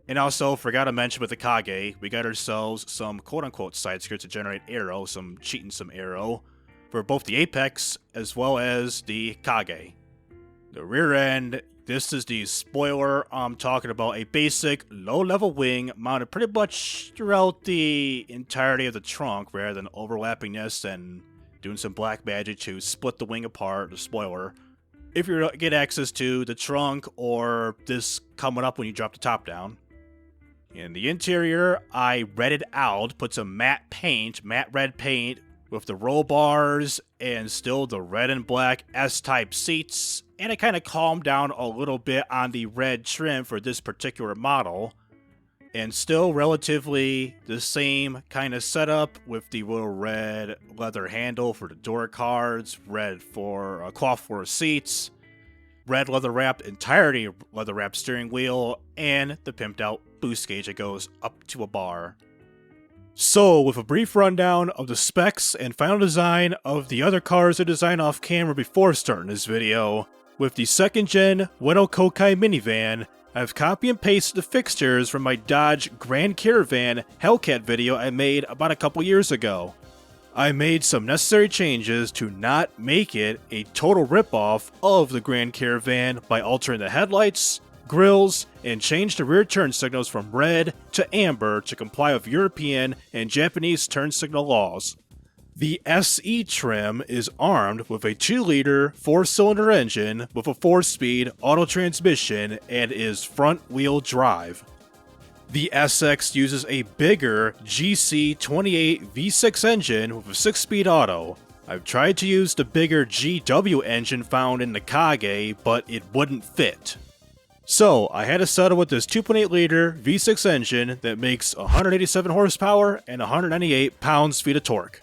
And also, forgot to mention with the Kage, we got ourselves some quote-unquote side skirts to generate aero, some aero, for both the Apex as well as the Kage. The rear end, this is the spoiler I'm talking about, a basic low-level wing mounted pretty much throughout the entirety of the trunk rather than overlapping this and doing some black magic to split the wing apart, the spoiler, if you get access to the trunk or this coming up when you drop the top down. In the interior, I redded out, put some matte red paint, with the roll bars and still the red and black S-type seats, and I kind of calmed down a little bit on the red trim for this particular model, and still relatively the same kind of setup with the little red leather handle for the door cards, red for cloth for seats, red leather wrapped, entirety leather wrapped steering wheel, and the pimped out boost gauge that goes up to a bar. So, with a brief rundown of the specs and final design of the other cars I designed off camera before starting this video, with the 2nd gen Ueno Kokai minivan, I've copy and pasted the fixtures from my Dodge Grand Caravan Hellcat video I made about a couple years ago. I made some necessary changes to not make it a total ripoff of the Grand Caravan by altering the headlights, grills, and changed the rear turn signals from red to amber to comply with European and Japanese turn signal laws. The SE trim is armed with a 2-liter 4-cylinder engine with a 4-speed auto transmission and is front-wheel drive. The SX uses a bigger GC28 V6 engine with a 6-speed auto. I've tried to use the bigger GW engine found in the Kage, but it wouldn't fit. So, I had to settle with this 2.8-liter V6 engine that makes 187 horsepower and 198 pounds-feet of torque.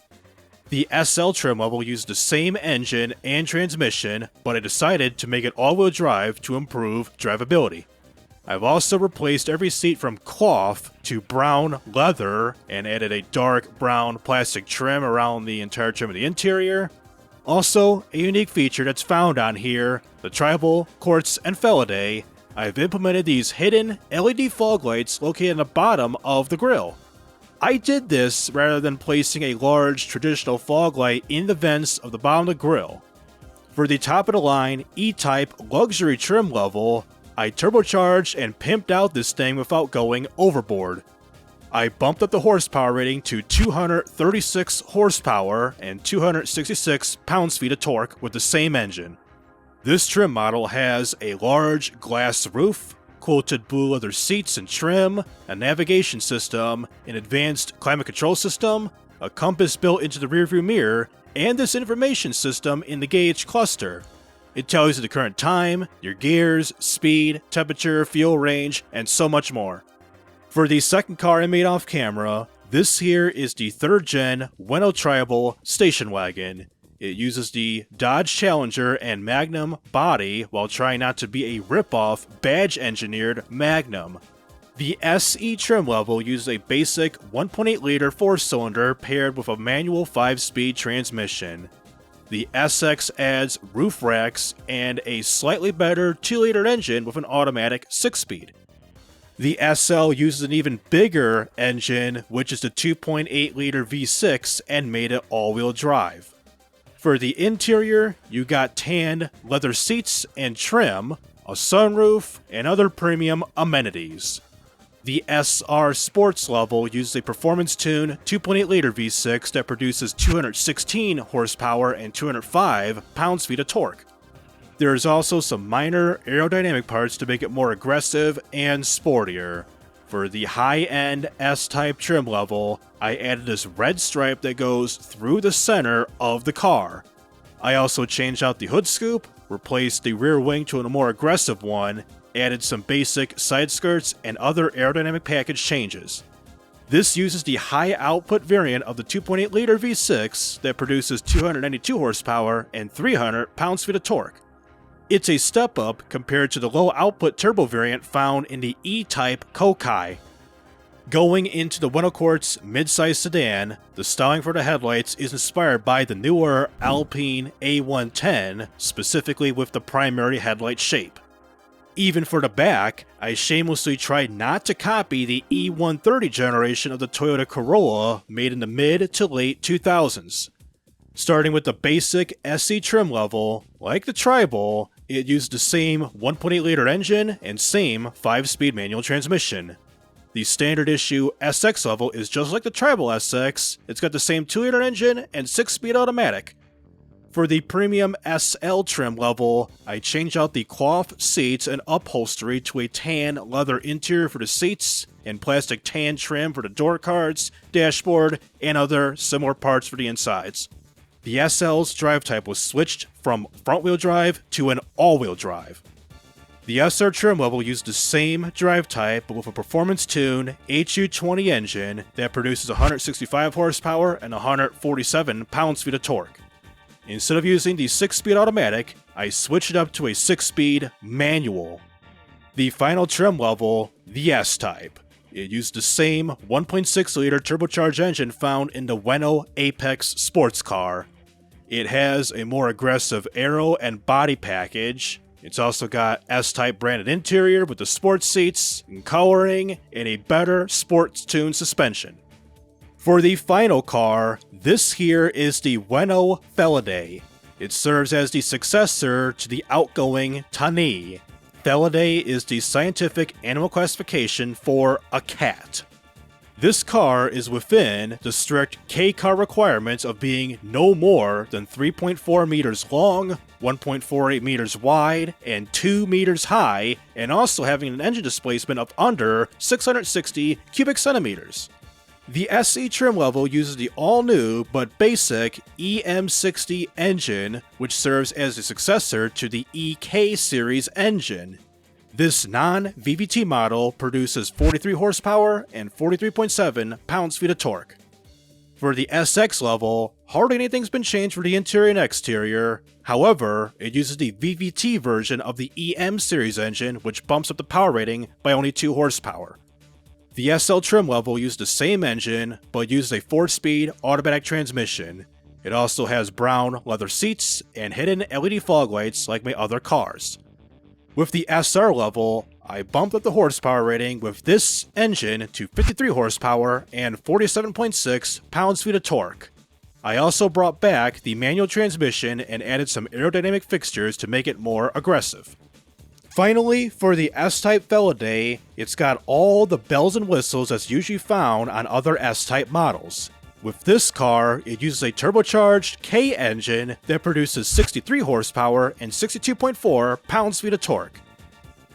The SL trim level used the same engine and transmission, but I decided to make it all-wheel drive to improve drivability. I've also replaced every seat from cloth to brown leather and added a dark brown plastic trim around the entire trim of the interior. Also, a unique feature that's found on here, the tribal, Quartz, and Felidae, I've implemented these hidden LED fog lights located on the bottom of the grille. I did this rather than placing a large traditional fog light in the vents of the bottom of the grille. For the top of the line E-Type luxury trim level, I turbocharged and pimped out this thing without going overboard. I bumped up the horsepower rating to 236 horsepower and 266 pounds-feet of torque with the same engine. This trim model has a large glass roof, quilted blue leather seats and trim, a navigation system, an advanced climate control system, a compass built into the rearview mirror, and this information system in the gauge cluster. It tells you the current time, your gears, speed, temperature, fuel range, and so much more. For the second car I made off camera, this here is the 3rd gen Ueno Tribal station wagon. It uses the Dodge Challenger and Magnum body while trying not to be a rip-off badge-engineered Magnum. The SE trim level uses a basic 1.8-liter 4-cylinder paired with a manual 5-speed transmission. The SX adds roof racks and a slightly better 2-liter engine with an automatic 6-speed. The SL uses an even bigger engine, which is the 2.8-liter V6, and made it all-wheel drive. For the interior, you got tanned leather seats and trim, a sunroof, and other premium amenities. The SR Sports level uses a performance-tuned 2.8-liter V6 that produces 216 horsepower and 205 pounds-feet of torque. There is also some minor aerodynamic parts to make it more aggressive and sportier. For the high-end S-type trim level, I added this red stripe that goes through the center of the car. I also changed out the hood scoop, replaced the rear wing to a more aggressive one, added some basic side skirts and other aerodynamic package changes. This uses the high-output variant of the 2.8-liter V6 that produces 292 horsepower and 300 pounds-feet of torque. It's a step up compared to the low output turbo variant found in the E-Type Kokai. Going into the Ueno Quartz midsize sedan, the styling for the headlights is inspired by the newer Alpine A110, specifically with the primary headlight shape. Even for the back, I shamelessly tried not to copy the E130 generation of the Toyota Corolla made in the mid to late 2000s. Starting with the basic SE trim level, like the Tribal, it used the same 1.8 liter engine and same 5-speed manual transmission. The standard issue SX level is just like the Tribal SX, it's got the same 2-liter engine and 6-speed automatic. For the premium SL trim level, I changed out the cloth seats and upholstery to a tan leather interior for the seats and plastic tan trim for the door cards, dashboard, and other similar parts for the insides. The SL's drive type was switched from front-wheel drive to an all-wheel drive. The SR trim level used the same drive type but with a performance-tuned HU20 engine that produces 165 horsepower and 147 pounds-feet of torque. Instead of using the 6-speed automatic, I switched it up to a 6-speed manual. The final trim level, the S-Type. It used the same 1.6-liter turbocharged engine found in the Ueno Apex sports car. It has a more aggressive aero and body package. It's also got S-Type branded interior with the sports seats and coloring and a better sports-tuned suspension. For the final car, this here is the Ueno Felidae. It serves as the successor to the outgoing Tani. Felidae is the scientific animal classification for a cat. This car is within the strict K-car requirements of being no more than 3.4 meters long, 1.48 meters wide, and 2 meters high, and also having an engine displacement of under 660 cubic centimeters. The SE trim level uses the all-new but basic EM60 engine, which serves as the successor to the EK series engine. This non-VVT model produces 43 horsepower and 43.7 pounds-feet of torque. For the SX level, hardly anything's been changed for the interior and exterior. However, it uses the VVT version of the EM series engine, which bumps up the power rating by only 2 horsepower. The SL trim level used the same engine, but used a 4-speed automatic transmission. It also has brown leather seats and hidden LED fog lights like my other cars. With the SR level, I bumped up the horsepower rating with this engine to 53 horsepower and 47.6 pounds-feet of torque. I also brought back the manual transmission and added some aerodynamic fixtures to make it more aggressive. Finally, for the S-Type Felidae, it's got all the bells and whistles that's usually found on other S-Type models. With this car, it uses a turbocharged K engine that produces 63 horsepower and 62.4 pounds-feet of torque.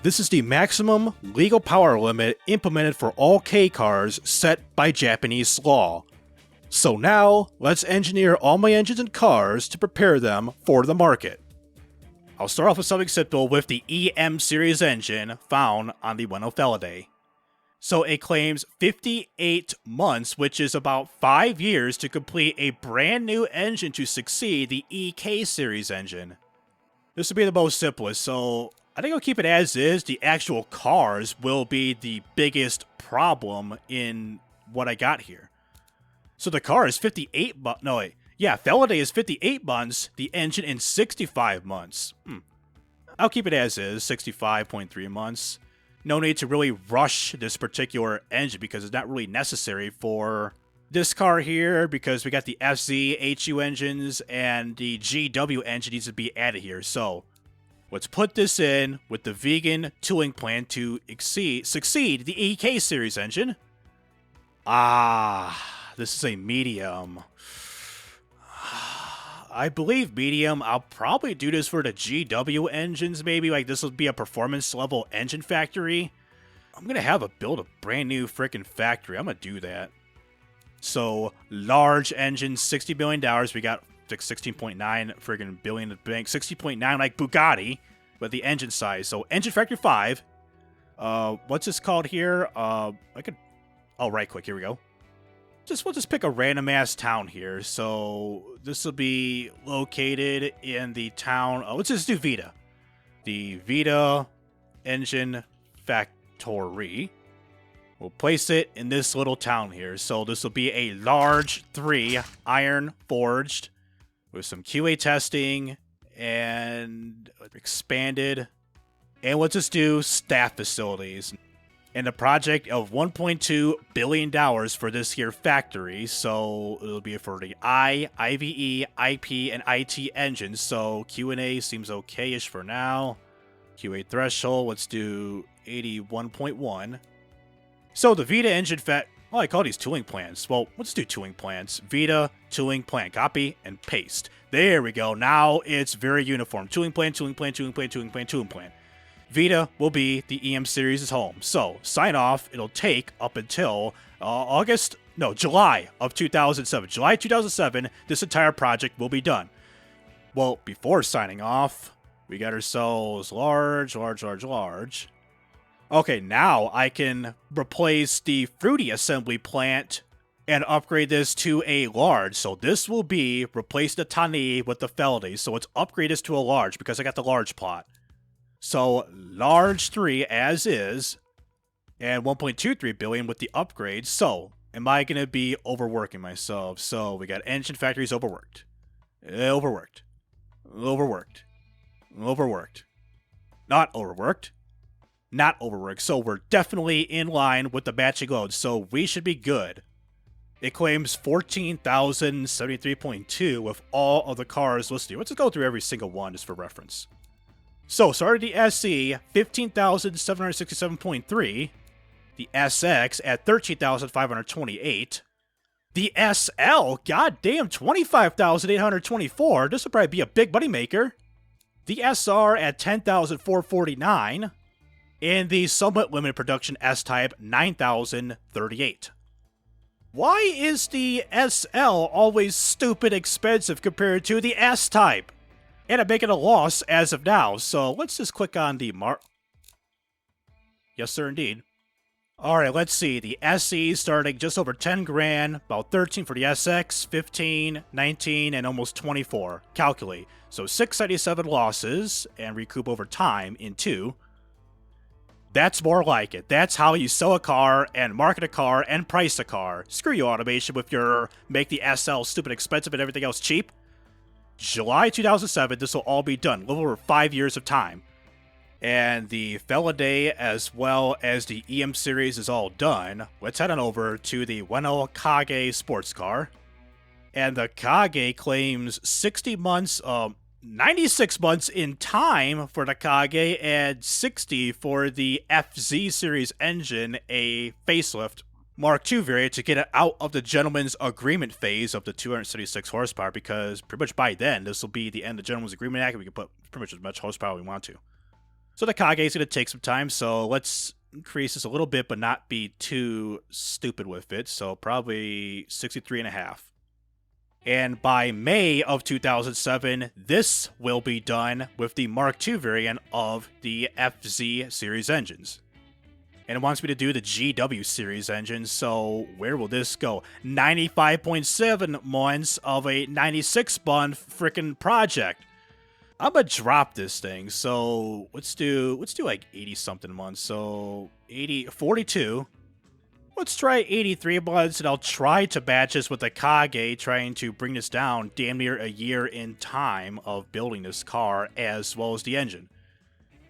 This is the maximum legal power limit implemented for all K cars set by Japanese law. So now, let's engineer all my engines and cars to prepare them for the market. I'll start off with something simple with the EM series engine found on the Ueno Felidae. So it claims 58 months, which is about 5 years to complete a brand new engine to succeed the EK series engine. This will be the most simplest, so I think I'll keep it as is. The actual cars will be the biggest problem in what I got here. So the car is 58 months. No, wait. Yeah, Felidae is 58 months, the engine in 65 months. I'll keep it as is, 65.3 months. No need to really rush this particular engine because it's not really necessary for this car here because we got the FZ HU engines and the GW engine needs to be added here. So let's put this in with the vegan tooling plan to succeed the EK series engine. This is a medium. I believe medium. I'll probably do this for the GW engines, maybe. Like, this will be a performance level engine factory. I'm going to have a build a brand new freaking factory. I'm going to do that. So, large engines, $60 billion. We got 16.9 freaking billion in the bank. 60.9 like Bugatti, but the engine size. So, engine factory 5. What's this called here? Right click. Here we go. We'll just pick a random ass town here. So this will be located in the town. Let's just do Vita. the Vita Engine Factory. We'll place it in this little town here. So this will be a large 3 iron forged with some QA testing and expanded. And we'll just do staff facilities. And a project of $1.2 billion for this here factory. So it'll be for the IVE, IP, and IT engines. So Q&A seems okay-ish for now. QA threshold, let's do 81.1. So the Vita engine I call these tooling plans. Well, let's do tooling plans. Vita, tooling plan, copy, and paste. There we go. Now it's very uniform. Tooling plan, tooling plan, tooling plan, tooling plan, tooling plan. Vita will be the EM series' home. So, sign off. It'll take up until July of 2007. July 2007, this entire project will be done. Well, before signing off, we got ourselves large. Okay, now I can replace the Fruity assembly plant and upgrade this to a large. So this will be replace the Tani with the Felidae. So let's upgrade this to a large because I got the large plot. So large 3 as is, and 1.23 billion with the upgrade. So am I going to be overworking myself? So we got engine factories overworked. Not overworked. Not overworked. So we're definitely in line with the batching load. So we should be good. It claims 14,073.2 with all of the cars listed here. Let's just go through every single one just for reference. So, started the SE, 15,767.3. The SX at 13,528. The SL, goddamn, 25,824. This would probably be a big money maker. The SR at 10,449. And the somewhat limited production S-Type, 9,038. Why is the SL always stupid expensive compared to the S-Type? And I'm making a loss as of now, so let's just click on the Yes, sir, indeed. Alright, let's see. The SE starting just over 10 grand, about 13 for the SX, 15, 19, and almost 24. Calculate. So 697 losses, and recoup over time in 2. That's more like it. That's how you sell a car, and market a car, and price a car. Screw you, automation, with your make the SL stupid expensive and everything else cheap. July 2007, this will all be done. A little over 5 years of time. And the Felidae as well as the EM series is all done. Let's head on over to the Ueno Kage sports car. And the Kage claims 60 months, 96 months in time for the Kage and 60 for the FZ series engine, a facelift. Mark II variant to get it out of the gentleman's agreement phase of the 276 horsepower, because pretty much by then, this will be the end of the gentleman's agreement act, and we can put pretty much as much horsepower we want to. So the Kage is going to take some time, so let's increase this a little bit, but not be too stupid with it, so probably 63.5. And by May of 2007, this will be done with the Mark II variant of the FZ series engines. And it wants me to do the GW series engine, so where will this go? 95.7 months of a 96-month freaking project. I'm gonna drop this thing, so let's do like 80-something months, so 42. Let's try 83 months, and I'll try to batch this with the Kage, trying to bring this down damn near a year in time of building this car, as well as the engine.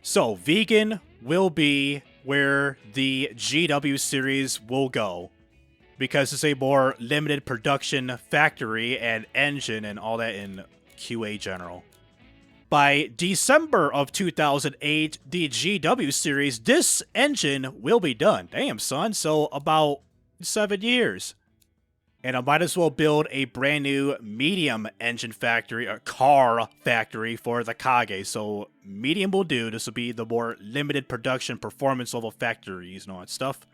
So, vegan will be where the GW series will go, because it's a more limited production factory and engine and all that in QA general. By December of 2008, the GW series, this engine will be done. Damn, son, so about 7 years. And I might as well build a brand new medium engine factory, or car factory for the Kage. So medium will do. This will be the more limited production performance level factories and all that stuff.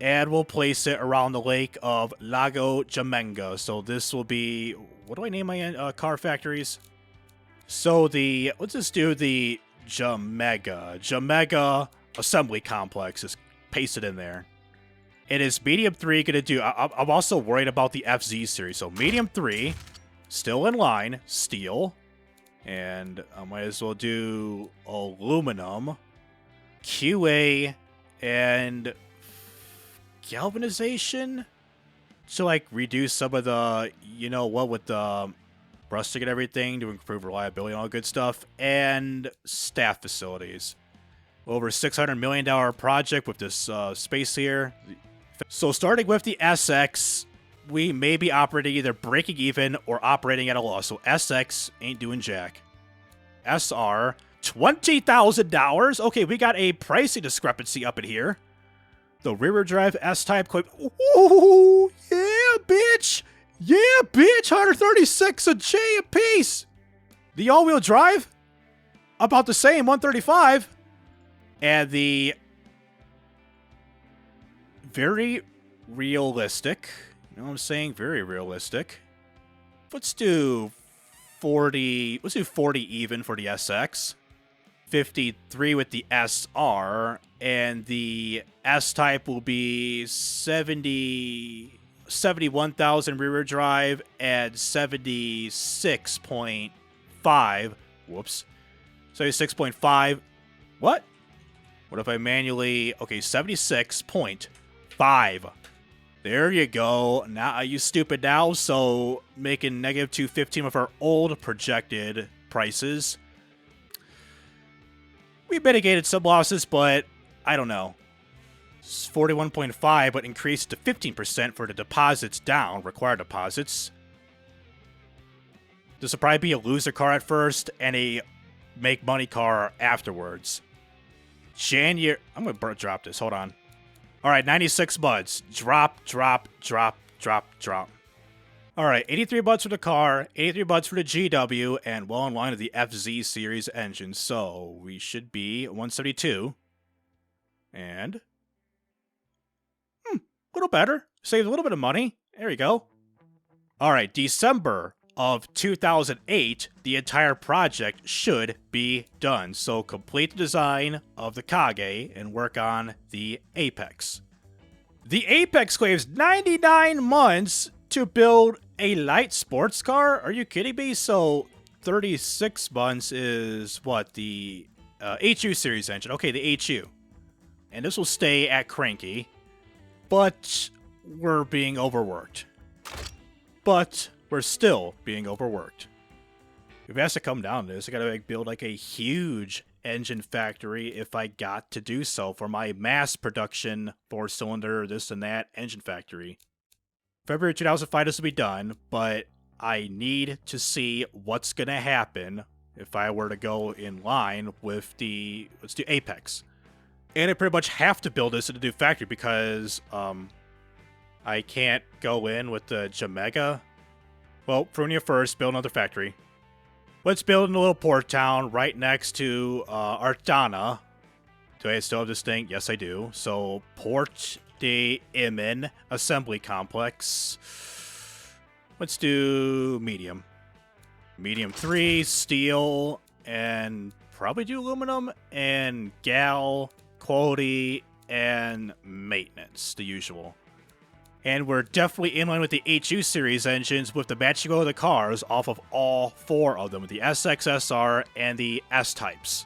And we'll place it around the lake of Lago Jamenga. So this will be, what do I name my car factories? So let's just do the Jamega Assembly Complex. Just paste it in there. It is medium 3 going to do... I'm also worried about the FZ series. So medium 3, still in line, steel. And I might as well do aluminum, QA, and galvanization to like reduce some of the, you know what, with the rusting and everything to improve reliability and all good stuff, and staff facilities. Over $600 million project with this space here. So starting with the SX, we may be operating either breaking even or operating at a loss. So SX ain't doing jack. SR, $20,000. Okay, we got a pricing discrepancy up in here. The rear drive S-Type. Ooh, yeah, bitch. Yeah, bitch. 136 a J a piece. The all-wheel drive, about the same, 135. And the very realistic, you know what I'm saying? Very realistic. Let's do 40. Let's do 40 even for the SX. 53 with the SR, and the S-Type will be 71,000 rear drive and 76.5. Whoops. 76.5. What? What if I manually... Okay, 76.5. There you go. Now, are you stupid now? So, making negative 215 with our old projected prices. We mitigated some losses, but I don't know. It's 41.5, but increased to 15% for the deposits down, required deposits. This will probably be a loser car at first and a make money car afterwards. January. I'm going to drop this. Hold on. All right, 96 buds. Drop, drop, drop, drop, drop. All right, 83 buds for the car, 83 buds for the GW, and well in line with the FZ series engine. So we should be 172. And a little better. Saved a little bit of money. There you go. All right, December of 2008, the entire project should be done. So complete the design of the Kage and work on the Apex. The Apex claims 99 months to build a light sports car? Are you kidding me? So 36 months is what? The HU series engine. Okay, the HU. And this will stay at cranky. But we're being overworked. But we're still being overworked. If it has to come down to this, I gotta build like a huge engine factory if I got to do so for my mass production 4-cylinder, this and that engine factory. February 2005 this will be done, but I need to see what's going to happen if I were to go in line with the, let's do Apex. And I pretty much have to build this in a new factory because I can't go in with the Jamega. Well, Frunia first, build another factory. Let's build in a little port town right next to Artana. Do I still have this thing? Yes, I do. So, Port de Imen Assembly Complex. Let's do medium. Medium 3, steel, and probably do aluminum, and gal, quality, and maintenance, the usual. And we're definitely in line with the HU series engines with the matching of the cars off of all 4 of them, with the SX, SR, and the S-types.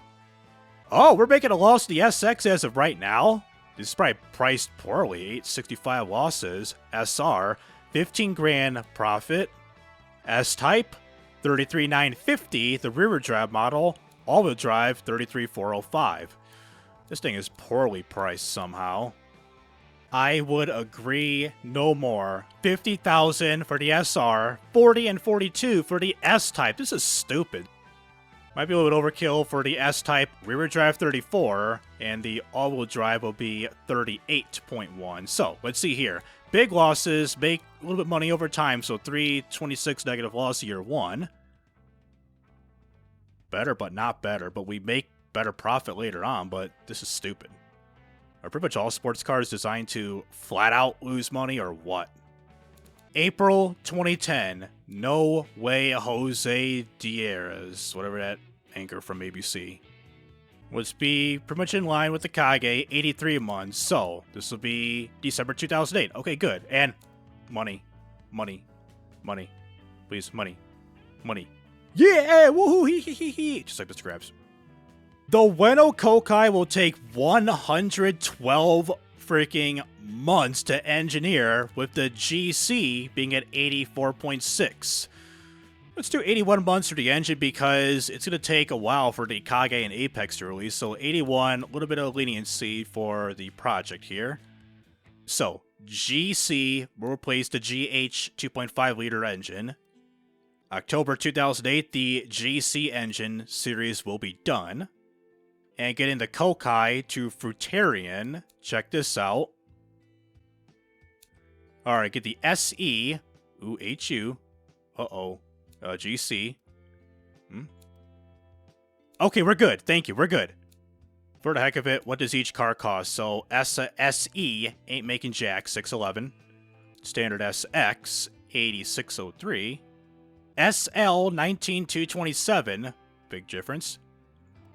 Oh, we're making a loss to the SX as of right now. This is probably priced poorly. 865 losses. SR, 15 grand profit. S-type, 33,950. The rear drive model, all-wheel drive, 33,405. This thing is poorly priced somehow. I would agree no more. 50,000 for the SR, 40 and 42 for the S-type. This is stupid. Might be a little bit overkill for the S-type, rear drive 34, and the all-wheel drive will be 38.1. So, let's see here. Big losses, make a little bit money over time, so 326 negative loss year 1. Better, but not better, but we make better profit later on, but this is stupid. Are pretty much all sports cars designed to flat out lose money or what? April 2010, No Way Jose Diaz, whatever that anchor from ABC. Let's be pretty much in line with the Kage, 83 months. So, this will be December 2008. Okay, good. And money, money, money. Please, money, money. Yeah, woohoo, hee. Just like Mr. Krabs. The Ueno Kokai will take 112 freaking months to engineer, with the GC being at 84.6. Let's do 81 months for the engine because it's going to take a while for the Kage and Apex to release. So 81, a little bit of leniency for the project here. So GC will replace the GH 2.5 liter engine. October 2008, the GC engine series will be done. And getting the Kokai to Fruitarian. Check this out. Alright, get the SE. Ooh, HU. Uh-oh. GC. Okay, we're good. Thank you. We're good. For the heck of it, what does each car cost? So, SE ain't making jack, 611. Standard SX, 8603. SL, 19227. Big difference.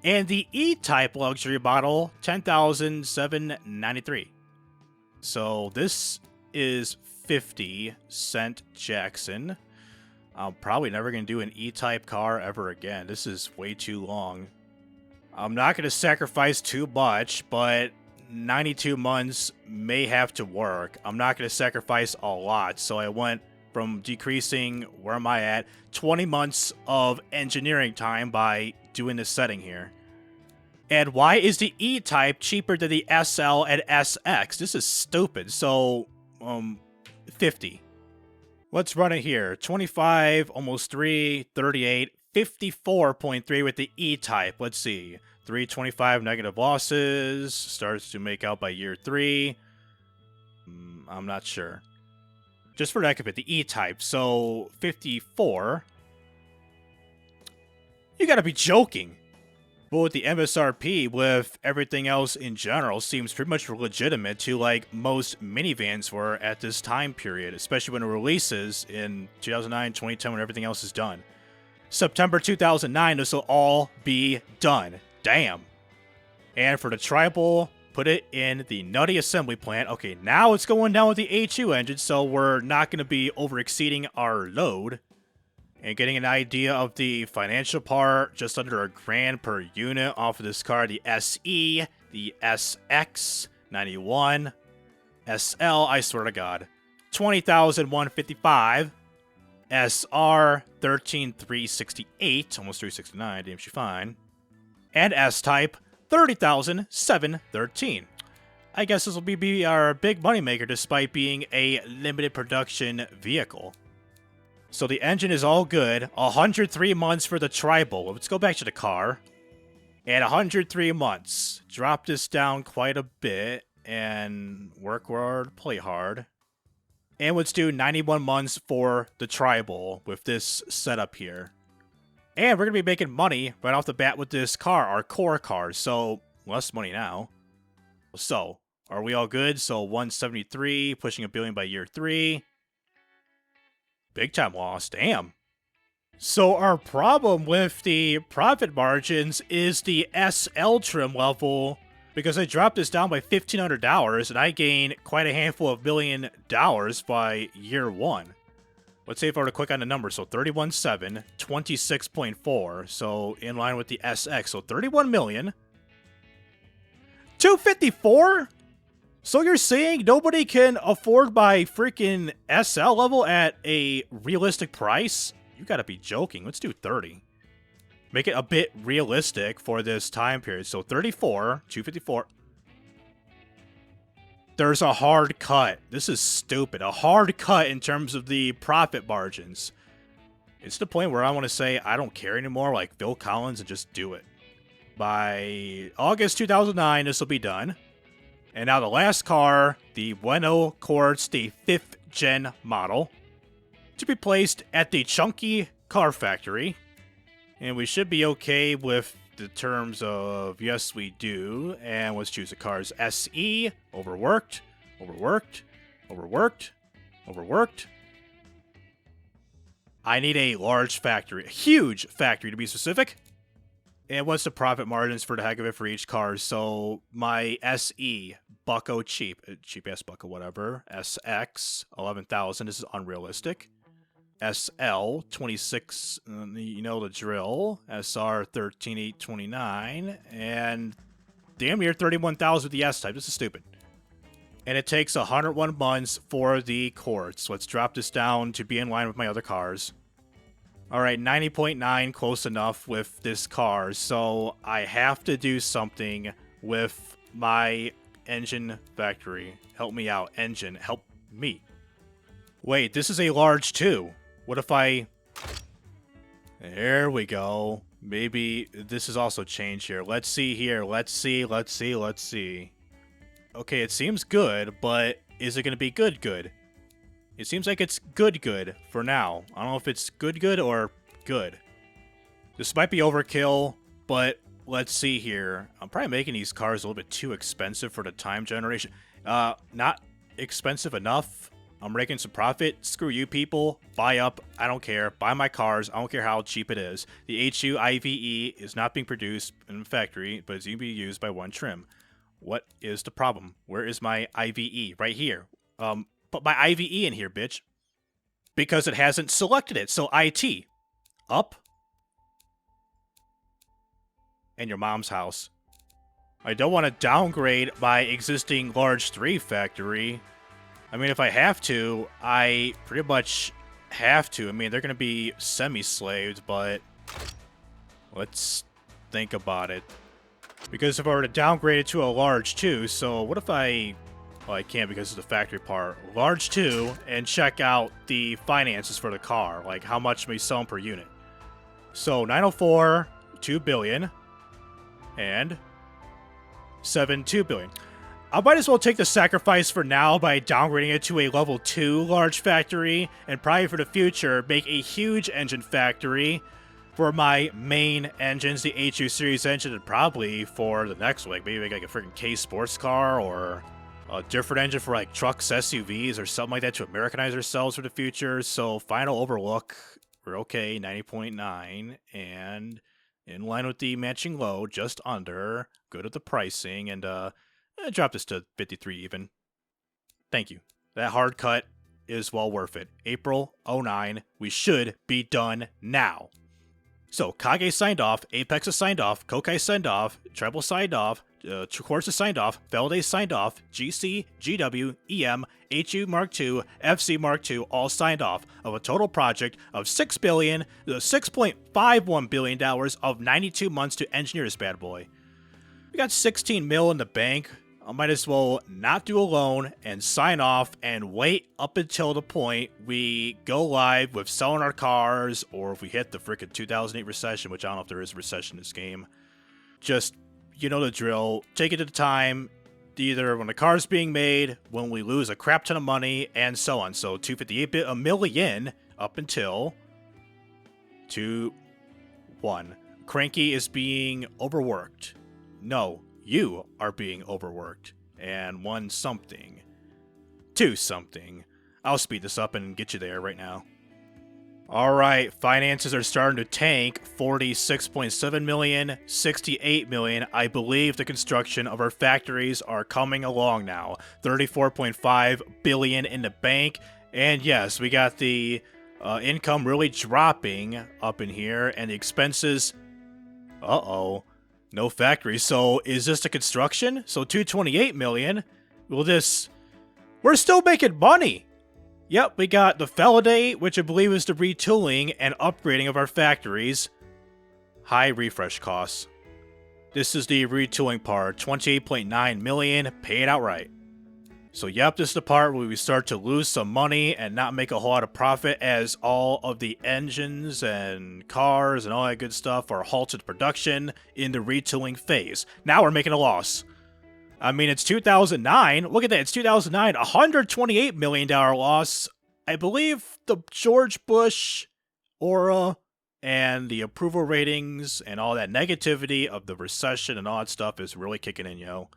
And the E-Type luxury model, 10,793. So, this is 50 cent Jackson. I'm probably never going to do an E-Type car ever again. This is way too long. I'm not going to sacrifice too much, but 92 months may have to work. I'm not going to sacrifice a lot, so I went from decreasing, where am I at, 20 months of engineering time by doing this setting here. And why is the E-Type cheaper than the SL and SX? This is stupid. So, 50. Let's run it here. 25, almost 3, 38, 54.3 with the E-Type. Let's see. 325 negative losses. Starts to make out by year 3. I'm not sure. Just for the heck of it, the E-Type. So, 54. You gotta be joking. But with the MSRP, with everything else in general, seems pretty much legitimate to like most minivans were at this time period, especially when it releases in 2009, 2010, when everything else is done. September 2009, this will all be done. Damn. And for the tribal, put it in the nutty assembly plant. Okay, now it's going down with the HU engine, so we're not going to be over-exceeding our load. And getting an idea of the financial part, just under $1,000 per unit off of this car. The SE, the SX, 91, SL, I swear to God, 20,155, SR, 13,368, almost 369, damn she fine, and S-Type, 30,713. I guess this will be our big moneymaker despite being a limited production vehicle. So the engine is all good. 103 months for the tribal. Let's go back to the car. And 103 months. Drop this down quite a bit. And work hard, play hard. And let's do 91 months for the tribal with this setup here. And we're going to be making money right off the bat with this car, our core car. So, less money now. So, are we all good? So, 173, pushing $1 billion by year 3. Big time loss, damn. So our problem with the profit margins is the SL trim level, because I dropped this down by $1,500 and I gain quite a handful of $1 million by year 1. Let's say if I were to click on the number, so 31.7, 26.4, so in line with the SX, so 31 million. 254? So you're saying nobody can afford my freaking SL level at a realistic price? You gotta be joking. Let's do 30. Make it a bit realistic for this time period. So 34, 254. There's a hard cut. This is stupid. A hard cut in terms of the profit margins. It's the point where I want to say I don't care anymore, like Phil Collins, and just do it. By August 2009, this will be done. And now the last car, the Ueno Quartz, the 5th gen model, to be placed at the Chunky Car Factory. And we should be okay with the terms of yes we do. And let's choose the cars. SE, overworked, overworked, overworked, overworked. I need a large factory, a huge factory to be specific. And what's the profit margins for the heck of it for each car? So my SE, bucko cheap ass bucko, whatever. SX, 11,000. This is unrealistic. SL 26, you know the drill, SR 13829, and damn near 31,000 with the S-Type. This is stupid. And it takes 101 months for the Quartz. Let's drop this down to be in line with my other cars. Alright, 90.9, close enough with this car, so I have to do something with my engine factory. Help me out, engine, help me. Wait, this is a large too. What if I... There we go. Maybe this is also changed here. Let's see here. Let's see. Okay, it seems good, but is it going to be good? It seems like it's good for now. I don't know if it's good or good. This might be overkill, but let's see here. I'm probably making these cars a little bit too expensive for the time generation. Not expensive enough. I'm making some profit. Screw you people. Buy up. I don't care. Buy my cars. I don't care how cheap it is. The HUIVE is not being produced in the factory, but it's going to be used by one trim. What is the problem? Where is my IVE? Right here. Put my IVE in here, bitch. Because it hasn't selected it. So IT. Up. And your mom's house. I don't want to downgrade my existing large 3 factory. I mean, if I have to, I pretty much have to. I mean, they're going to be semi-slaved, but let's think about it. Because if I were to downgrade it to a large 2, so what if I... Well, I can't because it's the factory part. Large 2, and check out the finances for the car. Like, how much we sell per unit. So, 904, 2 billion, and 2 billion. I might as well take the sacrifice for now by downgrading it to a level 2 large factory, and probably for the future, make a huge engine factory for my main engines, the HU series engine, and probably for the next one, maybe make like a freaking K sports car, or a different engine for like trucks, SUVs, or something like that to Americanize ourselves for the future. So final overlook, we're okay, 90.9, and in line with the matching low, just under, good at the pricing, and drop this to 53 even. Thank you. That hard cut is well worth it. April 09, we should be done now. So, Kage signed off, Apex is signed off, Kokai signed off, Treble signed off, Quartz is signed off, Felidae signed off, GC, GW, EM, HU Mark II, FC Mark II all signed off of a total project of $6.51 billion of 92 months to engineer this bad boy. We got 16 mil in the bank. I might as well not do a loan and sign off and wait up until the point we go live with selling our cars, or if we hit the frickin' 2008 recession, which I don't know if there is a recession in this game. Just, you know the drill. Take it at a time, either when the car's being made, when we lose a crap ton of money, and so on. So 258 a million up until 2-1. Cranky is being overworked. No, you are being overworked. And 1 something. 2 something. I'll speed this up and get you there right now. Alright, finances are starting to tank. 46.7 million, 68 million. I believe the construction of our factories are coming along now. 34.5 billion in the bank. And yes, we got the income really dropping up in here. And the expenses... Uh-oh. No factory. So is this the construction? So 228 million. Will this... We're still making money. Yep, we got the Felidae, which I believe is the retooling and upgrading of our factories. High refresh costs. This is the retooling part. 28.9 million paid outright. So yep, this is the part where we start to lose some money and not make a whole lot of profit, as all of the engines and cars and all that good stuff are halted production in the retooling phase. Now we're making a loss. I mean, it's 2009. Look at that, it's 2009. $128 million loss. I believe the George Bush aura and the approval ratings and all that negativity of the recession and all that stuff is really kicking in, yo.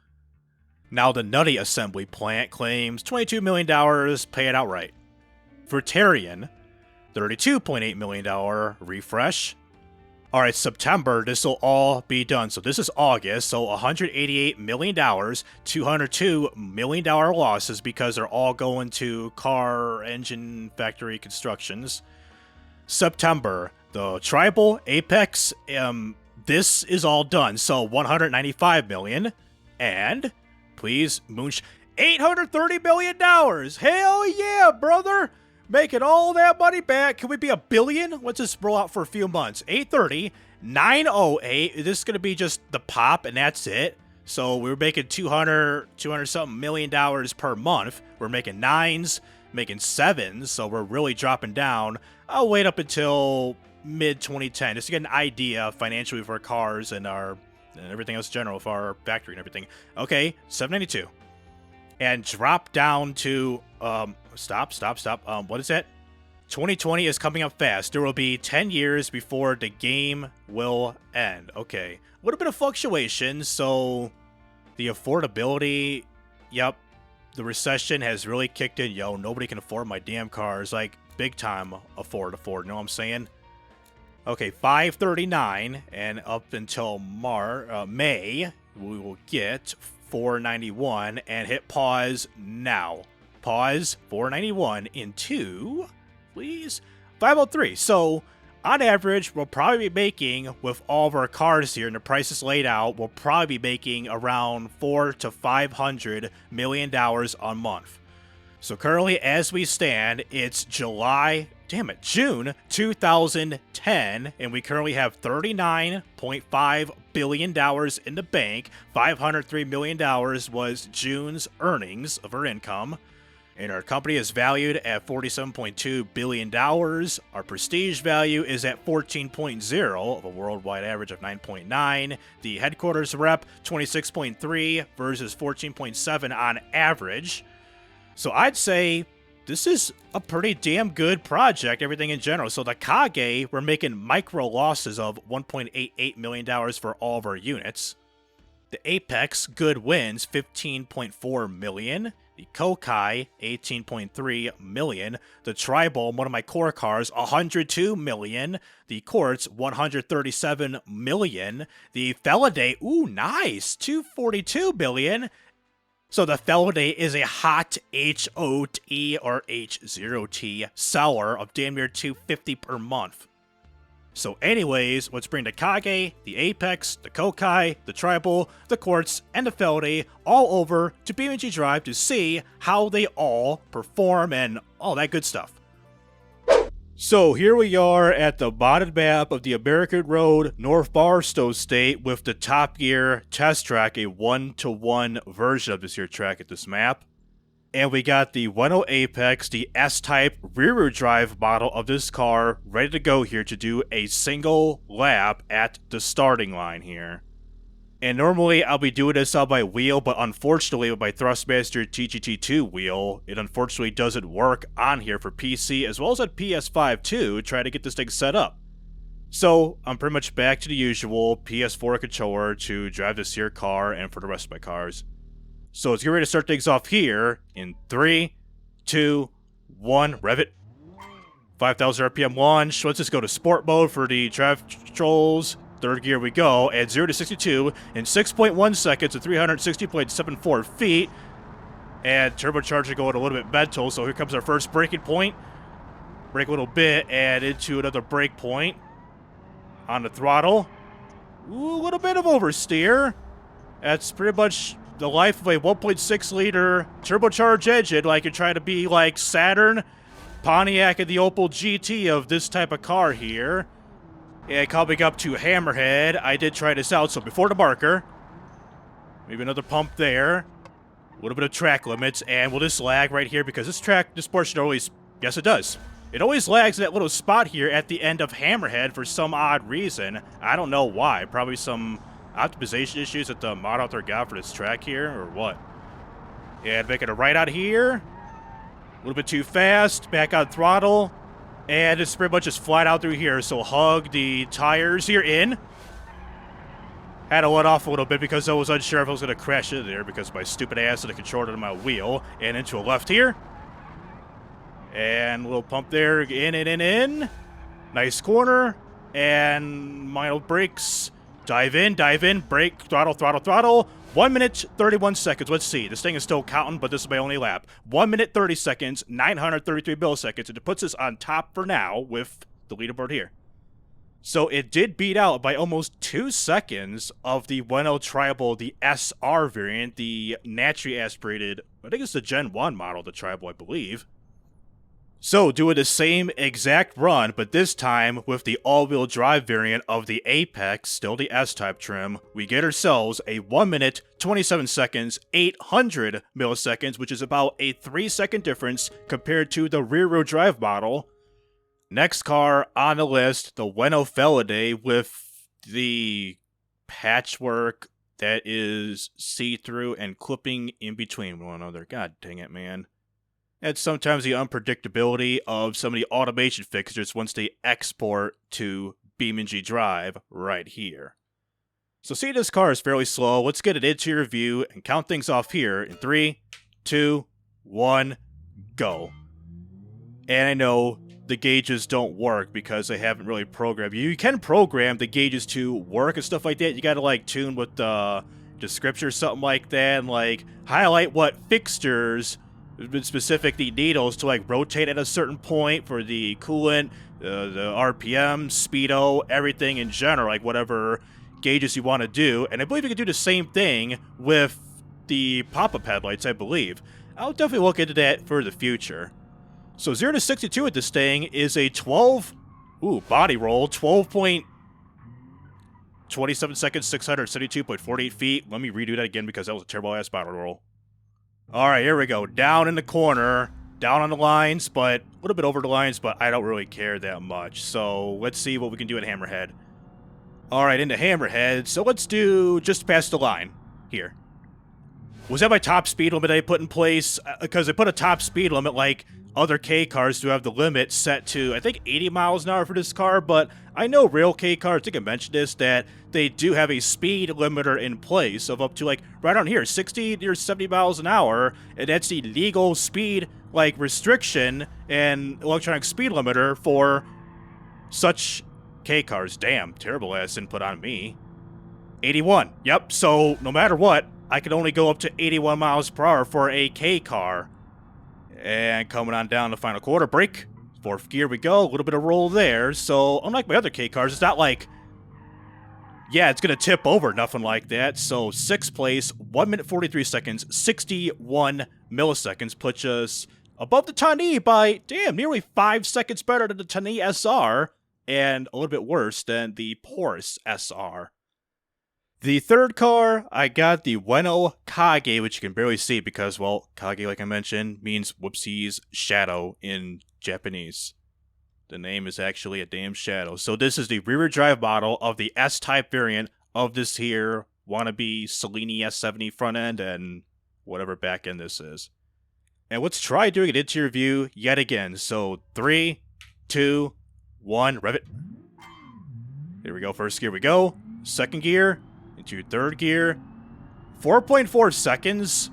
Now the Nutty Assembly Plant claims $22 million paid outright. Vertarian, $32.8 million refresh. Alright, September, this will all be done. So this is August, so $188 million, $202 million losses because they're all going to car engine factory constructions. September. The Tribal, Apex, this is all done. So 195 million. And please, $830 million. Hell yeah, brother. Making all that money back. Can we be $1 billion? Let's just roll out for a few months. 830, 908. This is going to be just the pop, and that's it. So we were making 200 something million dollars per month. We're making 9s, making 7s, so we're really dropping down. I'll wait up until mid 2010 just to get an idea financially for our cars and everything else in general for our factory and everything. Okay, 792. And drop down to stop. What is that? 2020 is coming up fast. There will be 10 years before the game will end. Okay. A little bit of fluctuation, so the affordability, yep, the recession has really kicked in. Yo, nobody can afford my damn cars, like big time afford, you know what I'm saying? Okay, 539, and up until May, we will get 491, and hit pause now. Pause, 491 into, please, 503. So, on average, we'll probably be making, with all of our cars here and the prices laid out, we'll probably be making around $400 to $500 million a month. So currently, as we stand, it's June 2010, and we currently have $39.5 billion in the bank. $503 million was June's earnings of our income. And our company is valued at $47.2 billion. Our prestige value is at 14.0 of a worldwide average of 9.9. The headquarters rep, 26.3 versus 14.7 on average. So I'd say this is a pretty damn good project, everything in general. So the Kage, we're making micro losses of $1.88 million for all of our units. The Apex, good wins, $15.4 million. The Kokai, $18.3 million. The Tribal, one of my core cars, $102 million. The Quartz, $137 million. The Felidae, ooh, nice, $242 million. So the Felidae is a hot HOT or H0T seller of damn near $250 per month. So anyways, let's bring the Kage, the Apex, the Kokai, the Tribal, the Quartz, and the Felidae all over to BeamNG.drive to see how they all perform and all that good stuff. So here we are at the modded map of the American Road, North Barstow State with the Top Gear test track, a 1-to-1 version of this here track at this map. And we got the Ueno Apex, the S-Type rear-wheel drive model of this car, ready to go here to do a single lap at the starting line here. And normally I'll be doing this on my wheel, but unfortunately with my Thrustmaster TGT2 wheel, it unfortunately doesn't work on here for PC as well as on PS5 too, trying to get this thing set up. So I'm pretty much back to the usual PS4 controller to drive this here car and for the rest of my cars. So let's get ready to start things off here in 3, 2, 1, rev it. 5,000 RPM launch. Let's just go to sport mode for the drive controls. Third gear we go, at 0 to 62 in 6.1 seconds at 360.74 feet. And turbocharger going a little bit mental, so here comes our first braking point. Brake a little bit, and into another brake point. On the throttle. Ooh, a little bit of oversteer. That's pretty much the life of a 1.6 liter turbocharged engine, like you're trying to be like Saturn, Pontiac, and the Opel GT of this type of car here. And coming up to Hammerhead, I did try this out, so before the marker, maybe another pump there, a little bit of track limits, and will this lag right here, because this portion always, yes it does. It always lags in that little spot here at the end of Hammerhead for some odd reason. I don't know why, probably some optimization issues that the mod author got for this track here, or what? And making a right out here. A little bit too fast. Back on throttle. And it's pretty much just flat out through here. So hug the tires here in. Had to let off a little bit because I was unsure if I was going to crash into there because my stupid ass had a controller to my wheel. And into a left here. And a little pump there. In. Nice corner. And mild brakes. Dive in, brake, throttle. 1 minute, 31 seconds. Let's see. This thing is still counting, but this is my only lap. 1 minute, 30 seconds, 933 milliseconds. And it puts us on top for now with the leaderboard here. So it did beat out by almost 2 seconds of the Ueno Tribal, the SR variant, the naturally aspirated, I think it's the Gen 1 model, the Tribal, I believe. So doing the same exact run, but this time with the all-wheel drive variant of the Apex, still the S-Type trim, we get ourselves a 1 minute, 27 seconds, 800 milliseconds, which is about a 3-second difference compared to the rear-wheel drive model. Next car on the list, the Ueno Felidae with the patchwork that is see-through and clipping in between one another. God dang it, man. It's sometimes the unpredictability of some of the automation fixtures once they export to BeamNG.drive right here. So see, this car is fairly slow. Let's get it into review and count things off here in 3, 2, 1, go. And I know the gauges don't work because they haven't really programmed. You can program the gauges to work and stuff like that. You gotta like tune with the description or something like that, and like highlight what fixtures, specific the needles, to like rotate at a certain point for the coolant, the RPM, speedo, everything in general, like whatever gauges you want to do. And I believe you can do the same thing with the pop-up headlights, I believe. I'll definitely look into that for the future. So 0 to 62 at this thing is a 12, body roll, 12.27 seconds, 672.48 feet. Let me redo that again because that was a terrible ass body roll. Alright, here we go. Down in the corner, down on the lines, but a little bit over the lines, but I don't really care that much. So let's see what we can do at Hammerhead. Alright, into Hammerhead, so let's do just past the line here. Was that my top speed limit I put in place? Because I put a top speed limit like other K cars do have the limit set to, I think, 80 miles an hour for this car, but I know real K cars, I think I mentioned this, that they do have a speed limiter in place of up to, like, right on here, 60 or 70 miles an hour, and that's the legal speed, like, restriction and electronic speed limiter for such K cars. Damn, terrible ass input on me. 81, yep, so no matter what, I can only go up to 81 miles per hour for a K car. And coming on down the final quarter, brake, 4th gear we go, a little bit of roll there. So unlike my other K cars, it's not like, yeah, it's gonna tip over, nothing like that. So 6th place, 1 minute 43 seconds, 61 milliseconds, puts us above the Tani by, damn, nearly 5 seconds better than the Tani SR, and a little bit worse than the Porous SR. The third car, I got the Ueno Kage, which you can barely see because, well, Kage, like I mentioned, means whoopsie's shadow in Japanese. The name is actually a damn shadow. So this is the rear drive model of the S-Type variant of this here wannabe Cellini S70 front end and whatever back end this is. And let's try doing an interior view yet again. So 3, 2, 1, rev it. Here we go, 1st gear we go, 2nd gear, into 3rd gear, 4.4 seconds.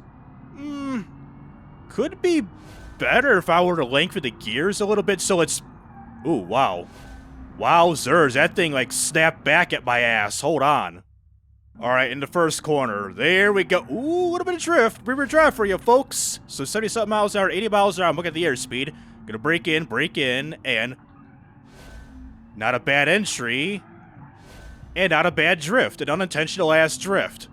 Could be better if I were to lengthen the gears a little bit. So it's, ooh, wow. Wowzers, that thing like snapped back at my ass. Hold on. Alright, in the 1st corner, there we go. Ooh, a little bit of drift. Rear drive for you, folks. So 70-something miles an hour, 80 miles an hour. I'm looking at the airspeed. Gonna brake in, and not a bad entry. And not a bad drift, an unintentional ass drift.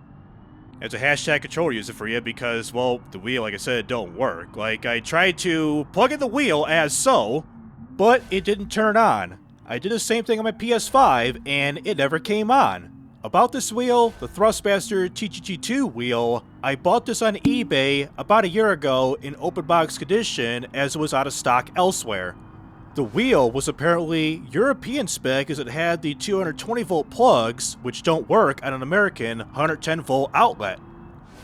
As a hashtag controller user for you because, well, the wheel, like I said, don't work. Like, I tried to plug in the wheel as so, but it didn't turn on. I did the same thing on my PS5, and it never came on. About this wheel, the Thrustmaster TGG2 wheel, I bought this on eBay about a year ago in open box condition as it was out of stock elsewhere. The wheel was apparently European spec as it had the 220 volt plugs, which don't work on an American 110 volt outlet.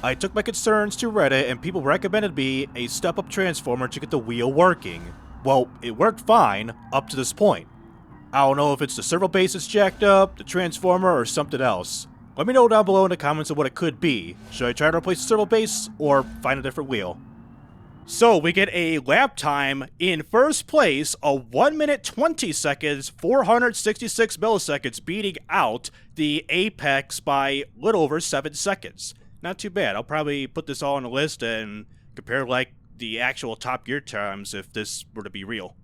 I took my concerns to Reddit and people recommended me a step-up transformer to get the wheel working. Well, it worked fine up to this point. I don't know if it's the servo base that's jacked up, the transformer, or something else. Let me know down below in the comments of what it could be. Should I try to replace the servo base or find a different wheel? So we get a lap time in 1st place, a 1 minute 20 seconds, 466 milliseconds, beating out the Apex by a little over 7 seconds. Not too bad. I'll probably put this all on a list and compare like the actual Top Gear times if this were to be real.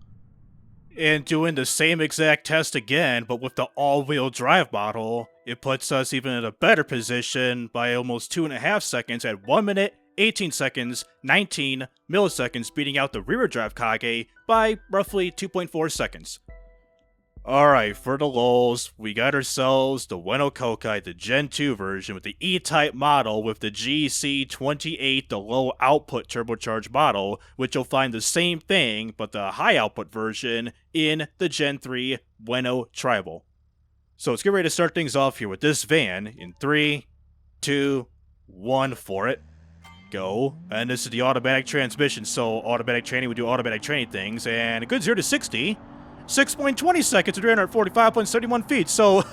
And doing the same exact test again, but with the all-wheel drive model, it puts us even in a better position by almost 2.5 seconds at 1 minute, 18 seconds, 19 milliseconds, beating out the rear drive Kage by roughly 2.4 seconds. Alright, for the lulz, we got ourselves the Ueno Kokai, the Gen 2 version with the E-Type model with the GC28, the low output turbocharged model, which you'll find the same thing, but the high output version in the Gen 3 Ueno Tribal. So let's get ready to start things off here with this van in 3, 2, 1 for it. Go. And this is the automatic transmission, so automatic training, we do automatic training things, and a good 0 to 60. 6.20 seconds at 345.71 feet, so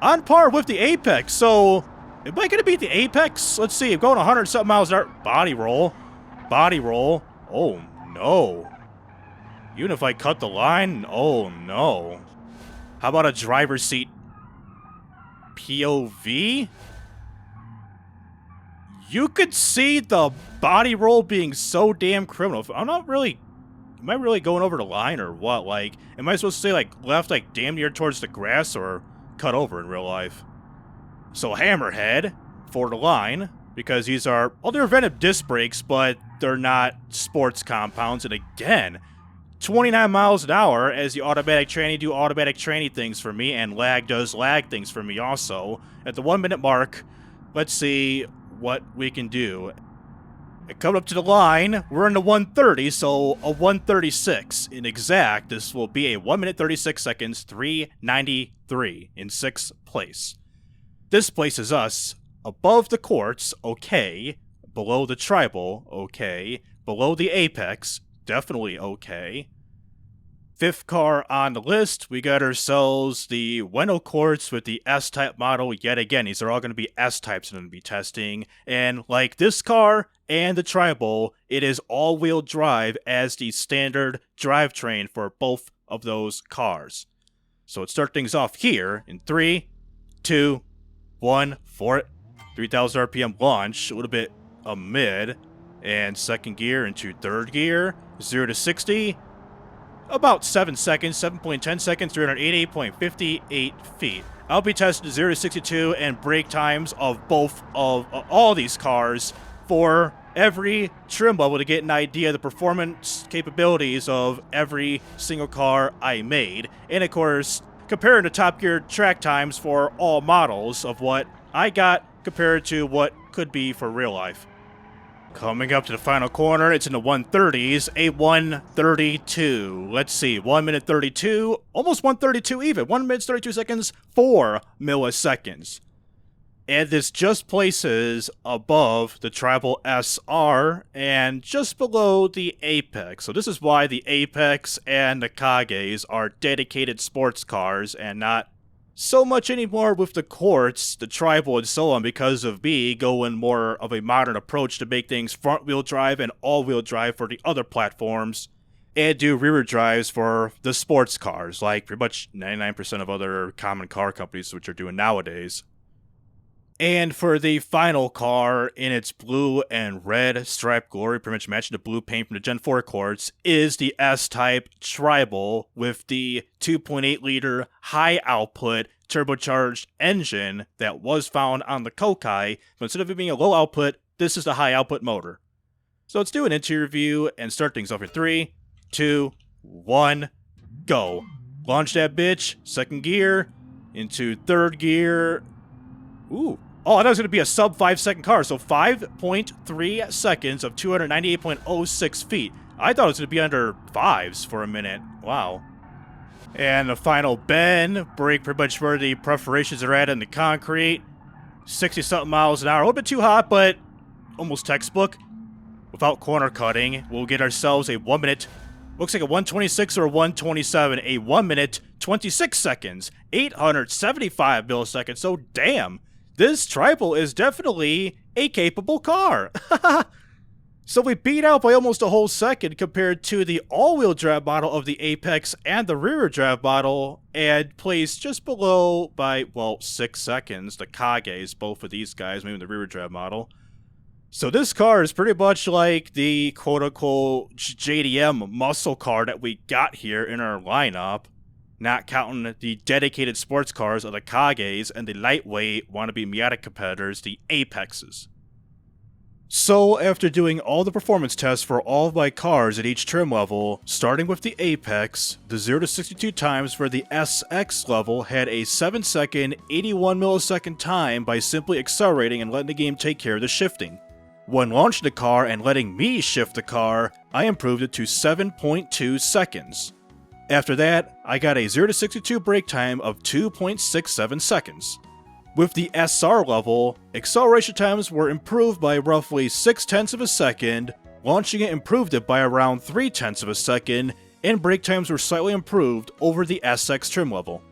on par with the Apex. So, am I going to beat the Apex? Let's see, I'm going 100-something miles an hour. Body roll. Body roll. Oh, no. Even if I cut the line? Oh, no. How about a driver's seat POV? You could see the body roll being so damn criminal. I'm not really... Am I really going over the line or what? Like, am I supposed to say, like, left, like, damn near towards the grass or cut over in real life? So, Hammerhead for the line, because these are, well, they're Venom disc brakes, but they're not sports compounds. And again, 29 miles an hour as the automatic tranny do automatic tranny things for me, and lag does lag things for me also. At the 1 minute mark, let's see what we can do. And coming up to the line, we're in the 130, so a 136 in exact. This will be a 1 minute 36 seconds, 393 in 6th place. This places us above the Quartz, okay. Below the Tribal, okay. Below the Apex, definitely okay. 5th car on the list, we got ourselves the Ueno Quartz with the S-Type model yet again. These are all going to be S-Types I'm going to be testing. And like this car and the Tribal, it is all-wheel drive as the standard drivetrain for both of those cars. So let's start things off here in 3, 2, 1 for it. 3,000 RPM launch, a little bit a mid. And 2nd gear into 3rd gear, 0 to 60. About 7 seconds, 7.10 seconds, 388.58 feet. I'll be testing 0 to 62 and brake times of both of all these cars for every trim level to get an idea of the performance capabilities of every single car I made. And of course, comparing the Top Gear track times for all models of what I got compared to what could be for real life. Coming up to the final corner, it's in the 130s, a 132. Let's see, 1 minute 32, almost 132 even, 1 minute 32 seconds, 4 milliseconds. And this just places above the Tribal SR and just below the Apex. So this is why the Apex and the Kages are dedicated sports cars and not so much anymore with the Quartz, the Tribal, and so on, because of me going more of a modern approach to make things front-wheel drive and all-wheel drive for the other platforms, and do rear drives for the sports cars, like pretty much 99% of other common car companies which are doing nowadays. And for the final car, in its blue and red striped glory, pretty much matching the blue paint from the Gen 4 Quartz, is the S-Type Tribal with the 2.8 liter high output turbocharged engine that was found on the Kokai, but instead of it being a low output, this is the high output motor. So let's do an interior view and start things off in 3, 2, 1, go. Launch that bitch, 2nd gear, into 3rd gear. Ooh. Oh, I thought it was going to be a sub 5 second car, so 5.3 seconds of 298.06 feet. I thought it was going to be under 5s for a minute. Wow. And the final bend, brake pretty much where the perforations are at in the concrete. 60-something miles an hour, a little bit too hot, but almost textbook. Without corner cutting, we'll get ourselves a 1 minute, looks like a 126 or a 127, a 1 minute, 26 seconds, 875 milliseconds, so damn. This Tribal is definitely a capable car. So we beat out by almost a whole second compared to the all-wheel drive model of the Apex and the rear drive model, and placed just below by, well, 6 seconds, the Kages, both of these guys, maybe the rear drive model. So this car is pretty much like the quote-unquote JDM muscle car that we got here in our lineup, not counting the dedicated sports cars of the Kages and the lightweight wannabe Miata competitors, the Apexes. So after doing all the performance tests for all of my cars at each trim level, starting with the Apex, the 0 to 62 times for the SX level had a 7 second, 81 millisecond time by simply accelerating and letting the game take care of the shifting. When launching the car and letting me shift the car, I improved it to 7.2 seconds. After that, I got a 0 to 62 brake time of 2.67 seconds. With the SR level, acceleration times were improved by roughly 0.6 of a second, launching it improved it by around 0.3 of a second, and brake times were slightly improved over the SX trim level.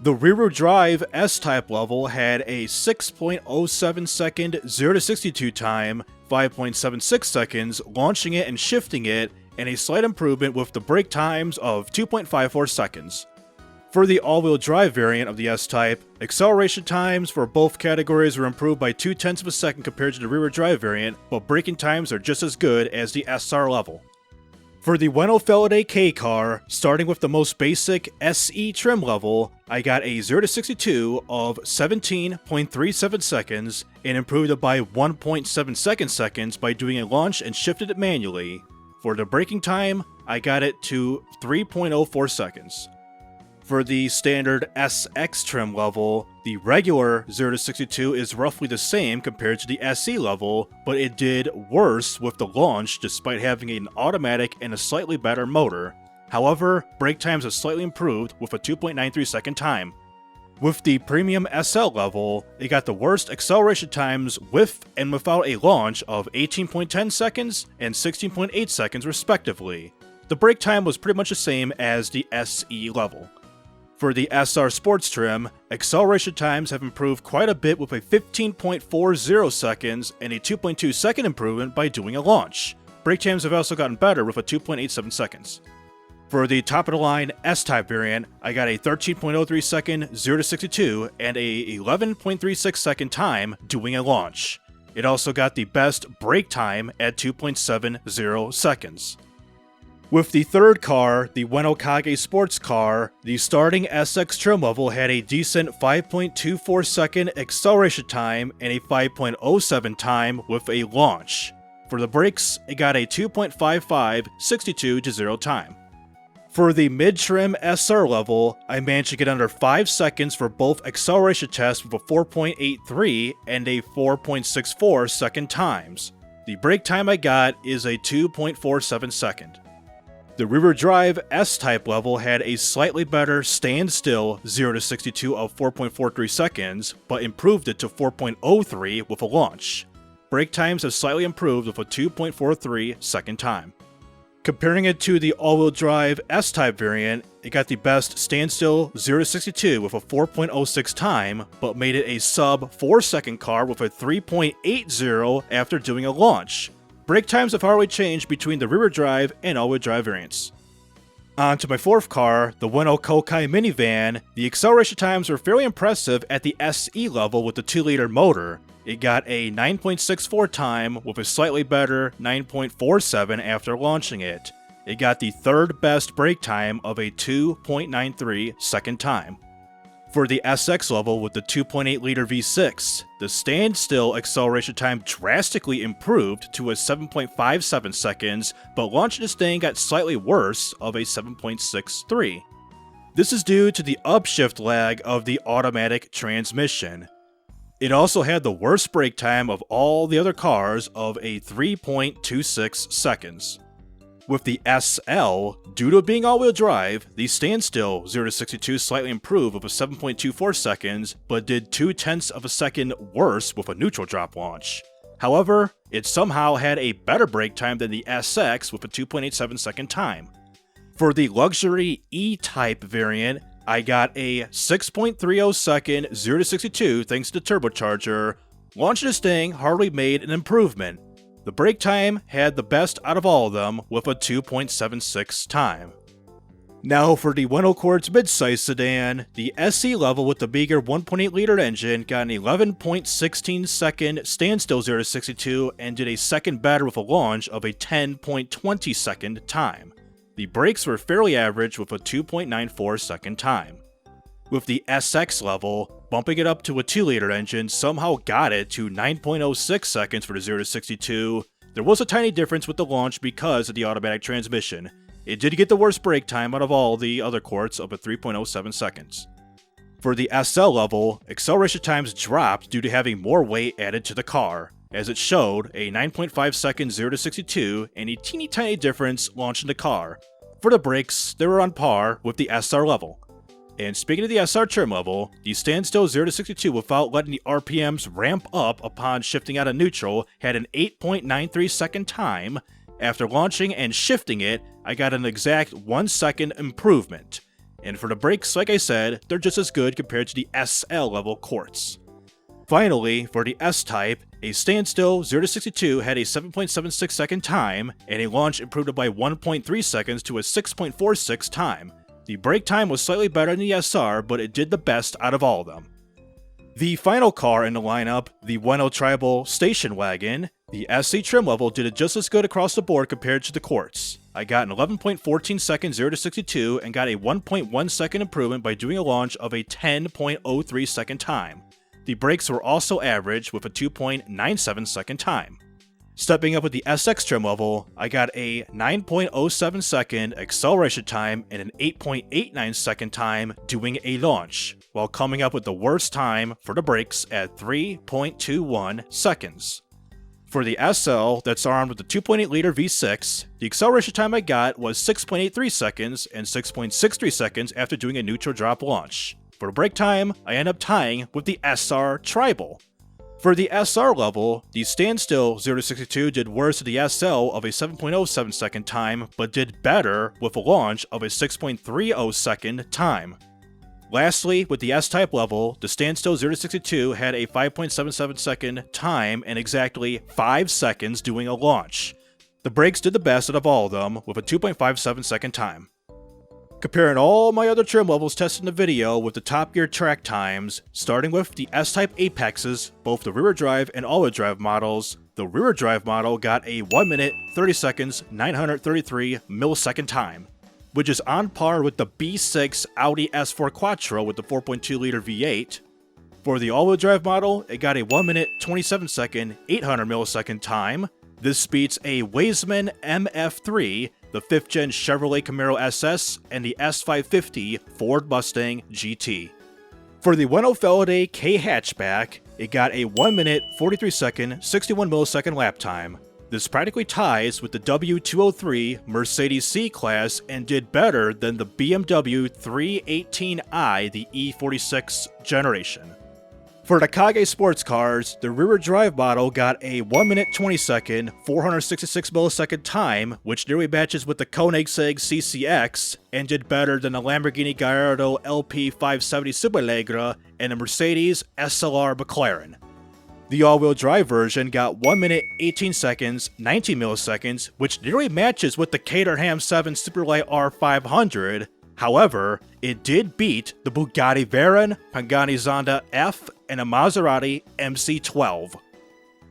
The rear-wheel drive S-Type level had a 6.07 second 0 to 62 time, 5.76 seconds launching it and shifting it, and a slight improvement with the brake times of 2.54 seconds. For the all-wheel drive variant of the S-Type, acceleration times for both categories were improved by 0.2 of a second compared to the rear-wheel drive variant, but braking times are just as good as the SR level. For the Ueno Felidae K car, starting with the most basic SE trim level, I got a 0 to 62 of 17.37 seconds and improved it by 1.77 seconds by doing a launch and shifted it manually. For the braking time, I got it to 3.04 seconds. For the standard SX trim level, the regular 0 to 62 is roughly the same compared to the SE level, but it did worse with the launch despite having an automatic and a slightly better motor. However, brake times have slightly improved with a 2.93 second time. With the premium SL level, it got the worst acceleration times with and without a launch of 18.10 seconds and 16.8 seconds respectively. The brake time was pretty much the same as the SE level. For the SR Sports trim, acceleration times have improved quite a bit with a 15.40 seconds and a 2.2 second improvement by doing a launch. Brake times have also gotten better with a 2.87 seconds. For the top-of-the-line S-Type variant, I got a 13.03 second 0 to 62 and a 11.36 second time doing a launch. It also got the best brake time at 2.70 seconds. With the third car, the Ueno Kage sports car, the starting SX trim level had a decent 5.24 second acceleration time and a 5.07 time with a launch. For the brakes, it got a 2.55 62 to 0 time. For the mid-trim SR level, I managed to get under 5 seconds for both acceleration tests with a 4.83 and a 4.64 second times. The brake time I got is a 2.47 second. The rear-wheel drive S-Type level had a slightly better standstill 0 to 62 of 4.43 seconds, but improved it to 4.03 with a launch. Brake times have slightly improved with a 2.43 second time. Comparing it to the all-wheel drive S-Type variant, it got the best standstill 0 to 62 with a 4.06 time, but made it a sub 4 second car with a 3.80 after doing a launch. Brake times have hardly changed between the rear-wheel drive and all-wheel drive variants. On to my fourth car, the Ueno Kokai minivan. The acceleration times were fairly impressive at the SE level with the 2-liter motor. It got a 9.64 time with a slightly better 9.47 after launching it. It got the third best brake time of a 2.93 second time. For the SX level with the 2.8-liter V6, the standstill acceleration time drastically improved to a 7.57 seconds, but launching this thing got slightly worse of a 7.63. This is due to the upshift lag of the automatic transmission. It also had the worst brake time of all the other cars of a 3.26 seconds. With the SL, due to being all-wheel drive, the standstill 0 to 62 slightly improved with a 7.24 seconds, but did 0.2 of a second worse with a neutral drop launch. However, it somehow had a better brake time than the SX with a 2.87 second time. For the luxury E-Type variant, I got a 6.30 second 0 to 62 thanks to the turbocharger. Launching this thing hardly made an improvement. The brake time had the best out of all of them with a 2.76 time. Now for the Ueno Quartz midsize sedan, the SE level with the bigger 1.8 liter engine got an 11.16 second standstill 0 to 62 and did a second better with a launch of a 10.20 second time. The brakes were fairly average with a 2.94 second time. With the SX level, bumping it up to a 2 liter engine somehow got it to 9.06 seconds for the 0 to 62. There was a tiny difference with the launch because of the automatic transmission. It did get the worst brake time out of all the other Quartz of a 3.07 seconds. For the SL level, acceleration times dropped due to having more weight added to the car, as it showed a 9.5 second 0 to 62 and a teeny tiny difference launching the car. For the brakes, they were on par with the SR level. And speaking of the SR trim level, the standstill 0 to 62 without letting the RPMs ramp up upon shifting out of neutral had an 8.93 second time. After launching and shifting it, I got an exact 1 second improvement. And for the brakes, like I said, they're just as good compared to the SL level Quartz. Finally, for the S-Type, a standstill 0 to 62 had a 7.76 second time, and a launch improved it by 1.3 seconds to a 6.46 time. The brake time was slightly better than the SR, but it did the best out of all of them. The final car in the lineup, the Ueno Tribal Station Wagon, the SC trim level did it just as good across the board compared to the Quartz. I got an 11.14 second 0 to 62 and got a 1.1 second improvement by doing a launch of a 10.03 second time. The brakes were also average with a 2.97 second time. Stepping up with the SX trim level, I got a 9.07 second acceleration time and an 8.89 second time doing a launch, while coming up with the worst time for the brakes at 3.21 seconds. For the SL that's armed with the 2.8 liter V6, the acceleration time I got was 6.83 seconds and 6.63 seconds after doing a neutral drop launch. For the brake time, I end up tying with the SR Tribal. For the SR level, the standstill 0 to 62 did worse than the SL of a 7.07 second time, but did better with a launch of a 6.30 second time. Lastly, with the S-Type level, the standstill 0 to 62 had a 5.77 second time and exactly 5 seconds doing a launch. The brakes did the best out of all of them with a 2.57 second time. Comparing all my other trim levels tested in the video with the Top Gear track times, starting with the S-Type Apexes, both the rear drive and all-wheel drive models, the rear drive model got a 1 minute, 30 seconds, 933 millisecond time, which is on par with the B6 Audi S4 Quattro with the 4.2 liter V8. For the all-wheel drive model, it got a 1 minute, 27 second, 800 millisecond time. This beats a Weissman MF3, the 5th gen Chevrolet Camaro SS, and the S550 Ford Mustang GT. For the Ueno Felidae K hatchback, it got a 1 minute, 43 second, 61 millisecond lap time. This practically ties with the W203 Mercedes C-Class and did better than the BMW 318i, the E46 generation. For the Kage sports cars, the rear drive model got a 1 minute 20 second, 466 millisecond time, which nearly matches with the Koenigsegg CCX, and did better than the Lamborghini Gallardo LP570 Superleggera and the Mercedes SLR McLaren. The all-wheel drive version got 1 minute 18 seconds, 19 milliseconds, which nearly matches with the Caterham 7 Superlight R500. However, it did beat the Bugatti Veyron, Pagani Zonda F, and a Maserati MC12.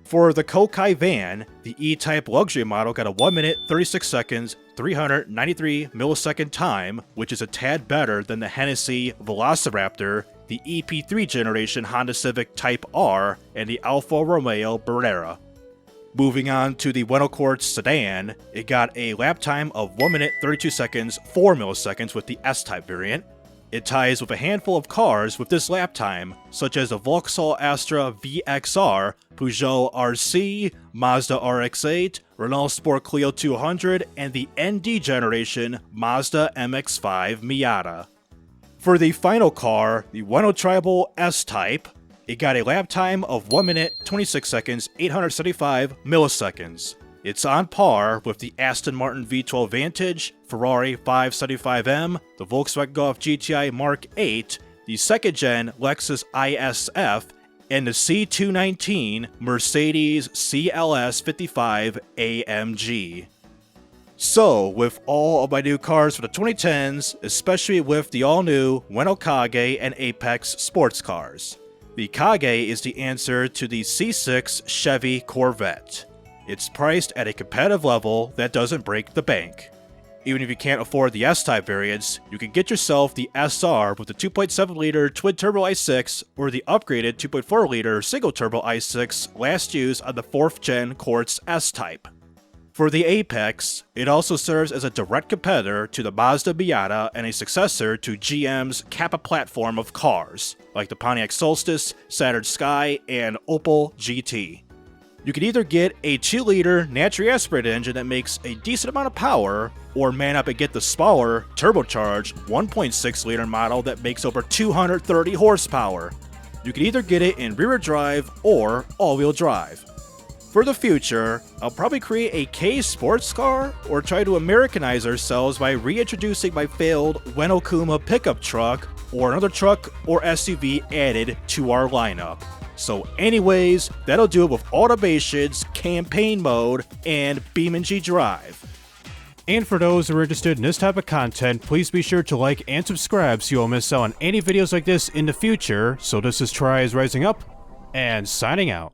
For the Kokai van, the E-Type luxury model got a 1 minute 36 seconds, 393 millisecond time, which is a tad better than the Hennessy Velociraptor, the EP3 generation Honda Civic Type R, and the Alfa Romeo Barrera. Moving on to the Ueno Quartz sedan, it got a lap time of 1 minute 32 seconds, 4 milliseconds with the S-Type variant. It ties with a handful of cars with this lap time, such as the Vauxhall Astra VXR, Peugeot RC, Mazda RX-8, Renault Sport Clio 200, and the ND generation Mazda MX-5 Miata. For the final car, the Ueno Tribal S-Type, it got a lap time of 1 minute, 26 seconds, 875 milliseconds. It's on par with the Aston Martin V12 Vantage, Ferrari 575M, the Volkswagen Golf GTI Mark 8, the 2nd gen Lexus ISF, and the C219 Mercedes CLS 55 AMG. So, with all of my new cars for the 2010s, especially with the all-new Ueno Kage and Apex sports cars. The Kage is the answer to the C6 Chevy Corvette. It's priced at a competitive level that doesn't break the bank. Even if you can't afford the S-Type variants, you can get yourself the SR with the 2.7-liter twin-turbo i6 or the upgraded 2.4-liter single-turbo i6 last used on the 4th-gen Quartz S-Type. For the Apex, it also serves as a direct competitor to the Mazda Miata and a successor to GM's Kappa platform of cars, like the Pontiac Solstice, Saturn Sky, and Opel GT. You can either get a 2-liter naturally aspirated engine that makes a decent amount of power, or man up and get the smaller, turbocharged 1.6-liter model that makes over 230 horsepower. You can either get it in rear-wheel drive or all-wheel drive. For the future, I'll probably create a K sports car or try to Americanize ourselves by reintroducing my failed Ueno Kuma pickup truck or another truck or SUV added to our lineup. So anyways, that'll do it with automations, campaign mode, and BeamNG.drive. And for those who are interested in this type of content, please be sure to like and subscribe so you won't miss out on any videos like this in the future. So this is TRIZE Rising Up, and signing out.